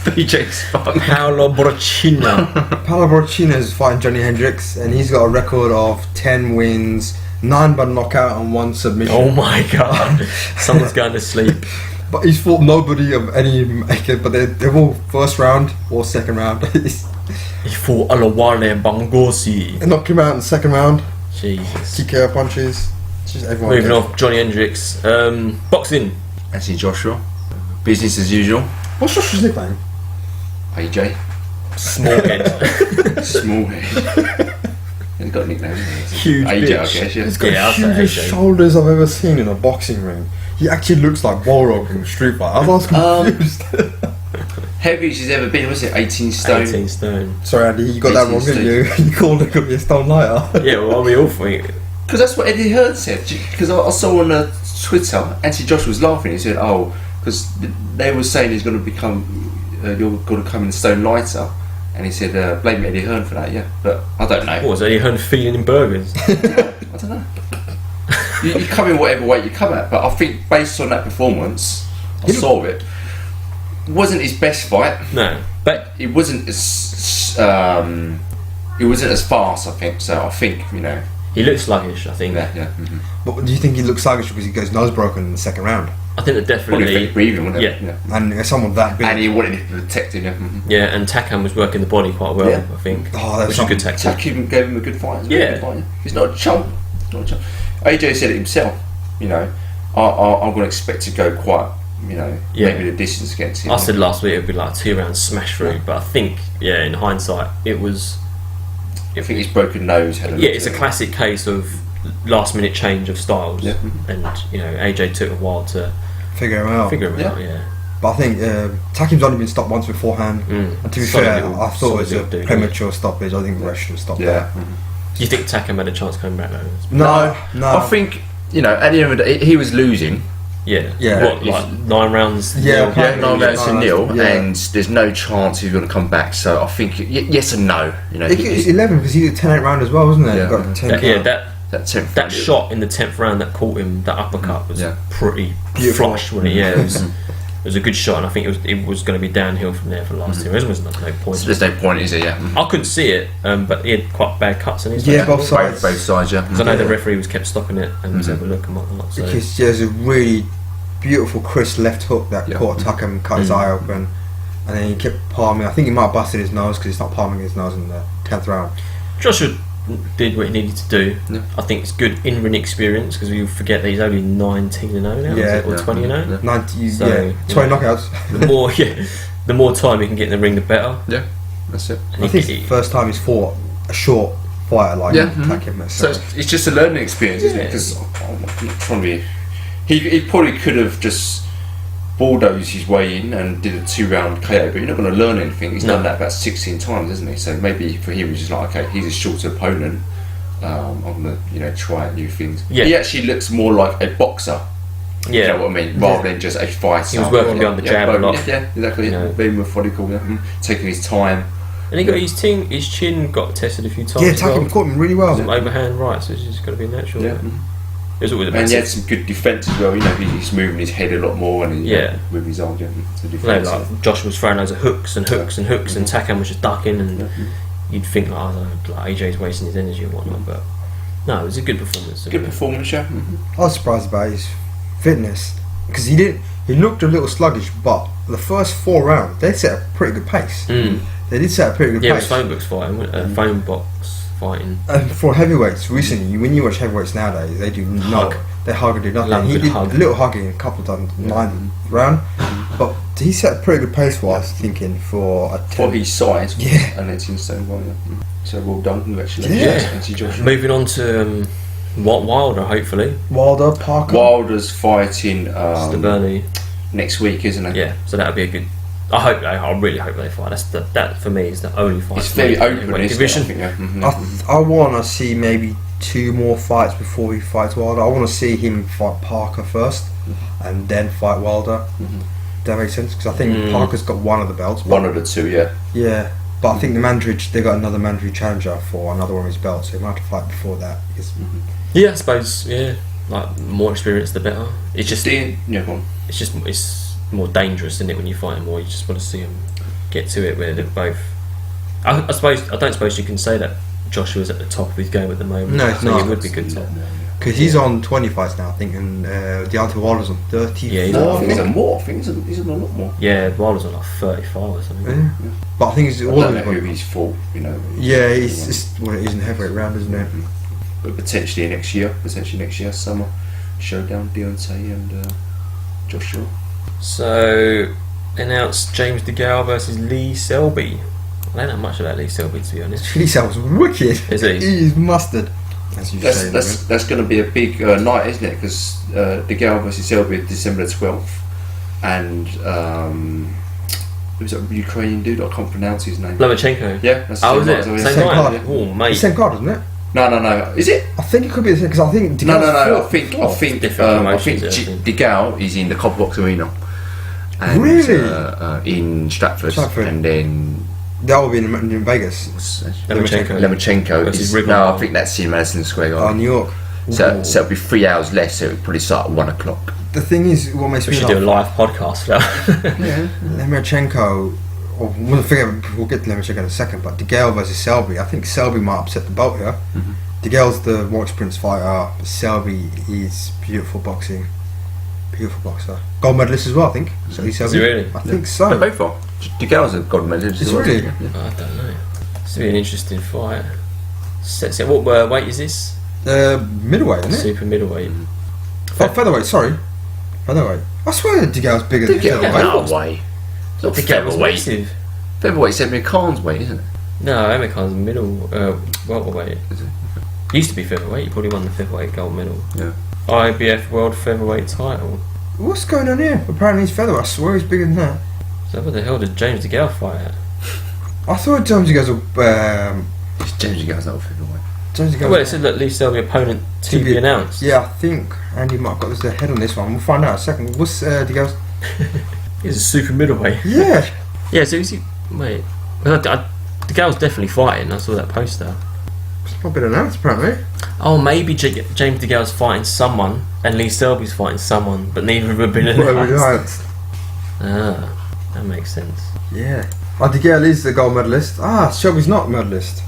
BJ Punk.
Paolo Borrachino.
Paolo Borrachino is fighting Johnny Hendricks, and he's got a record of 10 wins, 9 by knockout and 1 submission.
Oh my god, someone's going to sleep.
But he's fought nobody of any maker, but they're all first round or second round.
He fought Alawale Bangosi.
They knocked him out in the second round.
Jesus.
TKO punches. Just everyone.
Moving off, Johnny Hendricks. Boxing.
Anthony Joshua. Business as usual.
What's Joshua's nickname?
AJ.
Small head.
Small head. He's got a nickname.
Huge
AJ,
bitch.
I guess, yeah.
He's got
Yeah, I'll
the
say
hugest
AJ.
shoulders I've ever seen in a boxing ring. He actually looks like Balrog from Street Fighter. I was confused.
Heaviest he's ever been, was it 18 stone?
18 stone.
Sorry, Andy, you got that wrong, didn't you? You called it could be a stone lighter.
Yeah, well, we all think.
Because that's what Eddie Hearn said. Because I saw on Twitter, Anthony Joshua was laughing. He said, "Oh, because they were saying he's going to become, you're going to come in stone lighter," and he said, "Blame Eddie Hearn for that." Yeah, but I don't know.
What was Eddie Hearn feeding in burgers?
I don't know. You come in whatever weight you come at, but I think based on that performance, I saw it. Wasn't his best fight.
No, but
It wasn't as fast. I think so. I think
he looks sluggish. I think.
Yeah.
But do you think he looks sluggish because he goes nose broken in the second round?
I think that
Probably
definitely.
affect breathing, wouldn't it?
Yeah.
And someone that big.
And he wanted to protect him. Yeah.
Yeah, and Takam was working the body quite well.
Yeah.
I think.
Oh, that's
which is a good tactic.
Takam gave him a good fight.
Yeah.
He's not a chump. AJ said it himself. I'm going to expect to go quite. Maybe the distance against him.
I said last week it would be like a 2-round smash through, but I think, in hindsight, it was.
I think his broken nose had a
Yeah, it's a classic case of last-minute change of styles,
Yeah.
and AJ took a while to
figure him out.
figure him out. Yeah,
But I think Takim's only been stopped once beforehand. And to be fair, I thought it was a premature stoppage. I think the rest should have stopped that.
Do you think Takam had a chance coming back though?
No.
I think at the end of the day, he was losing.
Yeah.
Yeah.
What, like 9 rounds?
Yeah,
nil?
Yeah, 9 rounds to nil,
Yeah.
and there's no chance he's going to come back. So I think yes and no.
It's 11 because he did a 10-8 round as well, wasn't it?
Yeah.
He got 10
That
10th
that shot in the 10th round that caught him, that uppercut was pretty
Beautiful.
flush, wasn't it? Yeah, it was a good shot, and I think it was going to be downhill from there for the last 2 rounds. There was no point.
So there's no point, is it? Yeah.
I couldn't see it, but he had quite bad cuts in his
Yeah,
face.
both sides.
Both sides, yeah.
Because I know the referee was kept stopping it and was having a look and whatnot. So.
Because there's a really beautiful crisp left hook that caught Takam, cut his eye open, and then he kept palming. I think he might have busted his nose because he's not palming his nose in the 10th round.
Joshua did what he needed to do.
Yeah.
I think it's good in-ring experience because we forget that he's only 19-0 now,
Yeah,
or 20-0.
90,
So,
20 knockouts.
The more time he can get in the ring, the better.
Yeah, that's it.
And
I think it's the first time he's fought a short fighter like Takam.
So it's just a learning experience, isn't it? Because I'm not trying to be. He probably could have just bulldozed his way in and did a 2-round KO, but you're not going to learn anything. He's done that about 16 times, hasn't he? So maybe for him, he's just like, okay, he's a shorter opponent. I'm going to try new things.
Yeah.
He actually looks more like a boxer.
Yeah.
You know what I mean? Rather than just a fighter.
He was working behind the jab a lot.
Yeah, exactly. Being methodical, taking his time.
And he got his chin got tested a few times.
Yeah,
as well.
Takam caught him really well.
Some overhand right, so it's just got to be natural.
Yeah.
It was always a
And he had some good defence as well. He's moving his head a lot more and with his arm. So defence.
like Josh was throwing loads of hooks and Takam was just ducking, and you'd think like AJ's wasting his energy and whatnot, but no, it was a good performance.
Good performance, yeah.
I was surprised about his fitness because he looked a little sluggish, but the first 4 rounds they set a pretty good pace. They did set a pretty good
Yeah,
pace.
it was phone box fighting, wasn't it? Phone box fighting.
And for heavyweights, recently, when you watch heavyweights nowadays, they do they hug and do nothing.
Love
He
good
did
hug.
a little hugging a couple of times, 9th round, but he set a pretty good pace for us, thinking for a 10.
For his size,
Yeah.
and it's in stone well, yeah. So well done, congratulations,
Yeah.
Anthony Joshua.
Moving on to Wilder, hopefully.
Wilder, Parker.
Wilder's fighting
Stabberni.
next week, isn't it?
Yeah, so that'll be a good. I really hope they fight. That for me is the only fight.
It's
to make
very
in the
open,
heavyweight
isn't
division.
it? I think,
I want to see maybe 2 more fights before he fights Wilder. I want to see him fight Parker first, and then fight Wilder. that makes sense, because I think Parker's got one of the belts.
One of the two, yeah.
Yeah, but I think the mandatory, they got another mandatory challenger for another one of his belts, so he might have to fight before that. Because
Yeah, I suppose. Yeah, like more experience, the better. It's just
go on.
it's more dangerous, isn't it? When you fight them more, you just want to see them get to it where they're both. I don't suppose you can say that Joshua's at the top of his game at the moment.
No, it's not.
He would be good top.
because he's on 20 fights now, I think, and Deontay Wilder's on 34.
Yeah,
I think he's on more. I think he's on a lot more.
Yeah, Wilder's on like 35 or something.
Yeah. But I think he's
I don't know who he's fought, you know.
Yeah, it's what it is in heavyweight round, isn't it?
But potentially next year, summer showdown, Deontay and Joshua.
So announced James DeGale versus Lee Selby. I don't know much about Lee Selby, to be honest.
Lee Selby's wicked.
Is he?
He's mustard. As you say,
that's going to be a big night, isn't it? Because DeGale versus Selby December 12th, and who's that Ukrainian dude? I can't pronounce his name.
Lomachenko.
Yeah, that's the
oh, is it?
same
Same
card.
night. Oh, mate.
It's the same card, isn't it?
No. Is it?
I think it could be the same, because I think
No. I think
different promotions, I think.
DeGale is in the Copper Box Arena. And,
Really?
In Stratford, and then
that will be in Vegas.
Lomachenko is no, I think that's in Madison Square Garden.
Oh, New York.
So it'll be 3 hours less. So it'll probably start at 1 o'clock.
The thing is, what makes
We
me
should do a live podcast for that.
Yeah.
Lomachenko, we'll get to Lomachenko in a second, but DeGale versus Selby, I think Selby might upset the belt here.
Mm-hmm.
DeGale's the more experienced fighter, but Selby is beautiful boxing. Beautiful boxer. Gold medalist as well, I think. So he's
Is he really?
I think so.
They're both are. DeGale's a gold medalist.
It's
as well.
really?
Yeah.
I don't know. It's going to be an interesting fight. What weight is this?
Middleweight, isn't it?
Super middleweight.
Oh, featherweight, sorry. Featherweight. I swear DeGale's bigger than
DeGale,
featherweight.
no way. It's not
DeGale was
featherweight.
massive.
Featherweight's M.A.N.'s weight, isn't it?
No, M.A.N.'s middle welterweight.
Is it?
Used to be featherweight. He probably won the featherweight gold medal.
Yeah.
IBF World Featherweight title.
What's going on here? Apparently he's featherweight. I swear he's bigger than that.
So what the hell did James DeGale fight at?
I thought James DeGale's
James DeGale's not a featherweight.
James DeGale.
Well, it said that Lee Selby opponent to be announced.
Yeah, I think Andy might have got the head on this one. We'll find out in a second. What's DeGale's?
He's a super middleweight.
Yeah.
Yeah, so is he... Wait. DeGale's definitely fighting. I saw that poster.
It's not been announced, apparently.
Oh, maybe James DeGale's fighting someone and Lee Selby's fighting someone, but neither of them have been announced. Ah, that makes sense.
Yeah. Oh, DeGale is the gold medalist. Shelby's not medalist.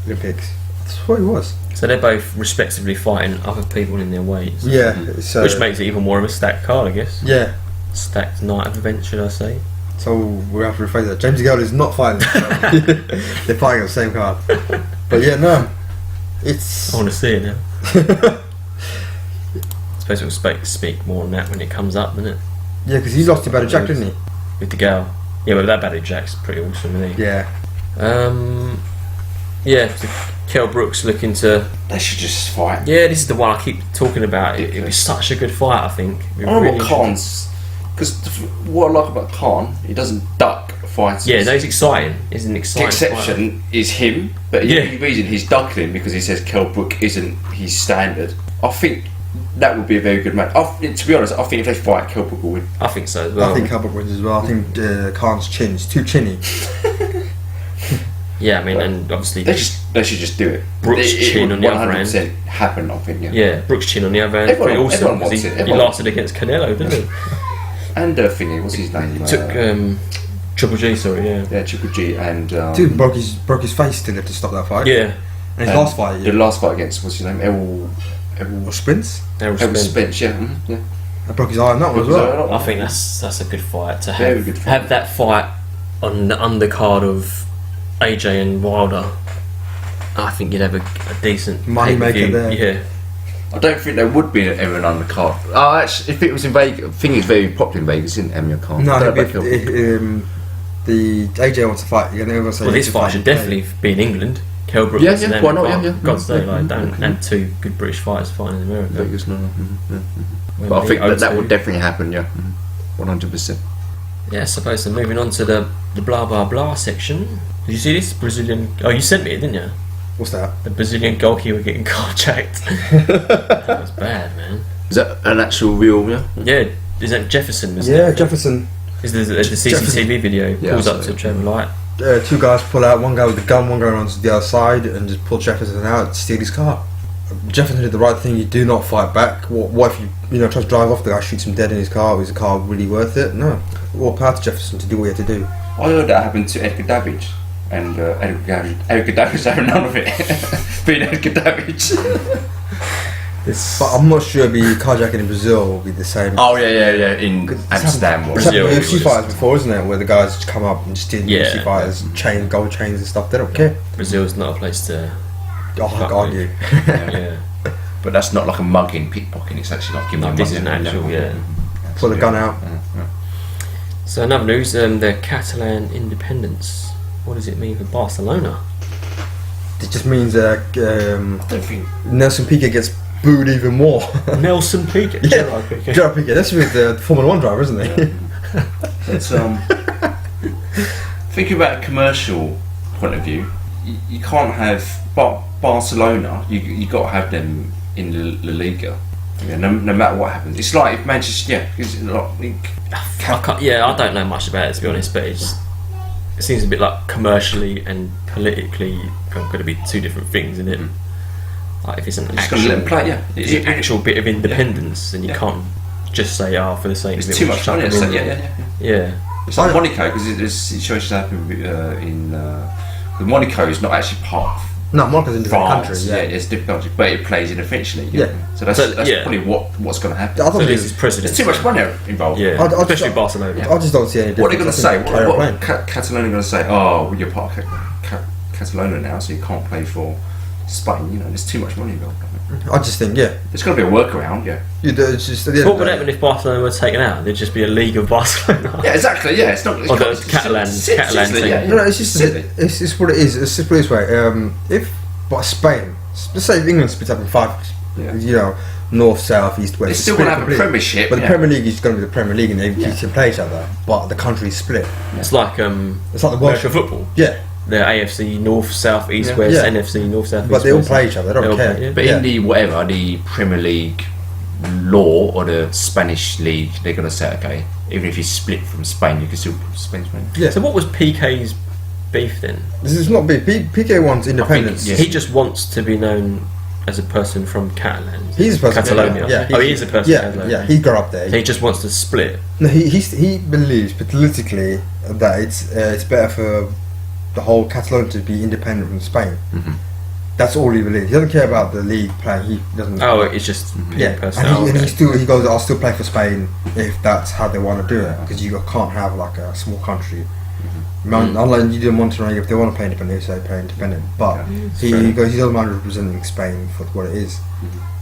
Olympics. That's what he was.
So they're both respectively fighting other people in their weights.
Yeah. So,
Which makes it even more of a stacked card, I guess.
Yeah.
Stacked night of events, should I say.
So we have to rephrase that. James DeGale is not fighting. They're fighting on the same card. But yeah, no.
I want to see it now. I suppose we'll speak more on that when it comes up, doesn't it?
Yeah, because he lost to Badger Jack, didn't he?
With DeGale. Yeah, but that Badger Jack's pretty awesome, isn't he?
Yeah.
Yeah, so Kell Brook's looking to...
They should just fight.
Yeah, this is the one I keep talking about. It was such a good fight, I think.
I don't know what Khan's... Because what I like about Khan, he doesn't duck fights.
Yeah, no, he's exciting. He's an exciting
The exception
fighter.
is him, but
Yeah.
the reason he's ducking him because he says Kell Brook isn't his standard. I think that would be a very good match. To be honest, I think if they fight, Kell Brook will win.
I think so as well.
I think Albert wins as well. I think Khan's chin is too chinny.
Yeah, I mean, and obviously...
They should just do it.
Brook's chin on the other end.
100% happen, I think, yeah.
Yeah, Brook's chin on the other end.
Everyone
Pretty awesome.
wants it.
He
Everyone
lasted against Canelo, didn't he?
And thingy, what's his name?
Took Triple G, sorry, yeah.
Yeah, Triple G and...
Dude, broke his face still to stop that fight.
Yeah.
And his last fight,
the last fight against, what's his name?
Or Spence?
Errol
Spence, yeah. Yeah.
I broke his eye on that one as well.
I think that's a good fight to
Very
have.
good fight.
Have that fight on the undercard of AJ and Wilder. I think you'd have a decent
Money maker
pay-per-view.
there.
Yeah.
I don't think there would be an Amir on the card. Oh, actually, if it was in Vegas, I think it's very popular in Vegas, isn't Amir Khan?
No, the AJ wants to fight. You're gonna say
Well, this fight should definitely be in England. Kell Brook
Yeah,
versus
yeah,
them.
why not? Yeah.
God's sake, like, don't have two good British fighters fighting in America.
Vegas, no.
When
But I think
the
that
O2
would definitely happen, yeah. 100%.
Yeah, I suppose. So moving on to the blah blah blah section. Did you see this Brazilian? Oh, you sent me it, didn't you?
What's that?
The Brazilian goalkeeper getting carjacked. That was bad, man.
Is that an actual real, yeah?
Yeah, is that Jefferson? Was
Yeah, Jefferson.
Is the CCTV video pulls up to Trevor Light?
2 guys pull out, one guy with a gun, one guy runs to the other side and just pull Jefferson out to steal his car. Jefferson did the right thing. You do not fight back. What if you try to drive off the guy, shoots him dead in his car? Is the car really worth it? No. All power to Jefferson to do what he had to do.
I heard that happened to Edgar Davids, and Edgar Davids had none of it. Being Edgar Davids.
But I'm not sure the carjacking in Brazil will be the same.
Oh yeah. In Amsterdam or
Brazil. It's UFC fighters before, isn't it? Where the guys just come up and just steal UFC fighters, gold chains and stuff. They don't care.
Brazil's not a place to
argue.
Yeah.
But that's not like a mugging, pickpocketing. It's actually like giving them
this is an actual,
pull the gun out.
So another news, the Catalan independence. What does it mean for Barcelona?
It just means
I don't think
Nelson Piquet gets booed even more.
Nelson Piquet?
Gerard Piquet. That's with the Formula 1 driver, isn't he?
Yeah. It's, thinking about a commercial point of view, you can't have Barcelona. You got to have them in La Liga. Yeah, no matter what happens. It's like if Manchester,
I don't know much about it, to be honest, but it seems a bit like commercially and politically going to be two different things, isn't it? Like if it's an actual bit of independence, then you can't just say, for the sake of it.
It's too much money.
Yeah.
It's like Monaco, because it shows happened in Monaco is not actually part of
Monaco's in a different country.
Yeah, it's a different country, but it plays in a French league. So that's probably what's going to happen.
I thought
this is president.
There's too much money involved.
Yeah, especially Barcelona.
I just don't see any difference.
What are they going to say? What Catalonia going to say? Oh, well, you're part of Catalonia now, so you can't play for Spain. There's too much money involved.
I just think,
there's got to be a workaround.
It's just,
what would happen if Barcelona were taken out? There'd just be a league of Barcelona.
Yeah, exactly. Yeah, it's not.
It's Catalan team.
No, it's just it's what it is. It's just put it this way. If Spain, let's say if England splits up in 5, north, south, east, west.
It's still going to have a Premiership.
But the Premier League is going to be the Premier League, and they can play each other. But the country's split.
It's like the American football.
Yeah.
The AFC North, South, East, West, NFC North, South, East,
but they all play each other. They don't care.
But in the Premier League law or the Spanish league, they're going to say, okay, even if you split from Spain, you can still Spain.
Yeah. So what was Piquet's beef then?
This is not beef. Piquet wants independence.
He just wants to be known as a person from Catalan.
He's a person
Catalonia.
He
is a person from Catalonia.
Yeah, he grew up there.
So he just wants to split.
No, he believes politically that it's better for the whole Catalonia to be independent from Spain. That's all he believes. He doesn't care about the league playing. He doesn't.
It's just personal.
And he goes, I'll still play for Spain if that's how they want to do it, because you can't have like a small country. Unlike you didn't want to know if they want to play independent, they say play independent. But he doesn't mind representing Spain for what it is.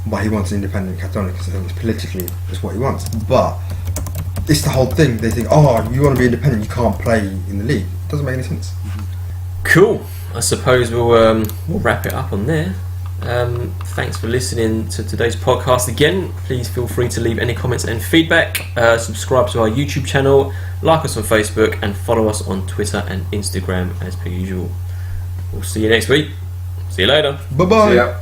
But he wants an independent Catalonia because I think it's politically it's what he wants. But it's the whole thing. They think, you want to be independent, you can't play in the league. It doesn't make any sense.
Cool. I suppose we'll wrap it up on there. Thanks for listening to today's podcast. Again, please feel free to leave any comments and feedback. Subscribe to our YouTube channel, like us on Facebook, and follow us on Twitter and Instagram as per usual. We'll see you next week. See you later.
Bye bye.
See ya.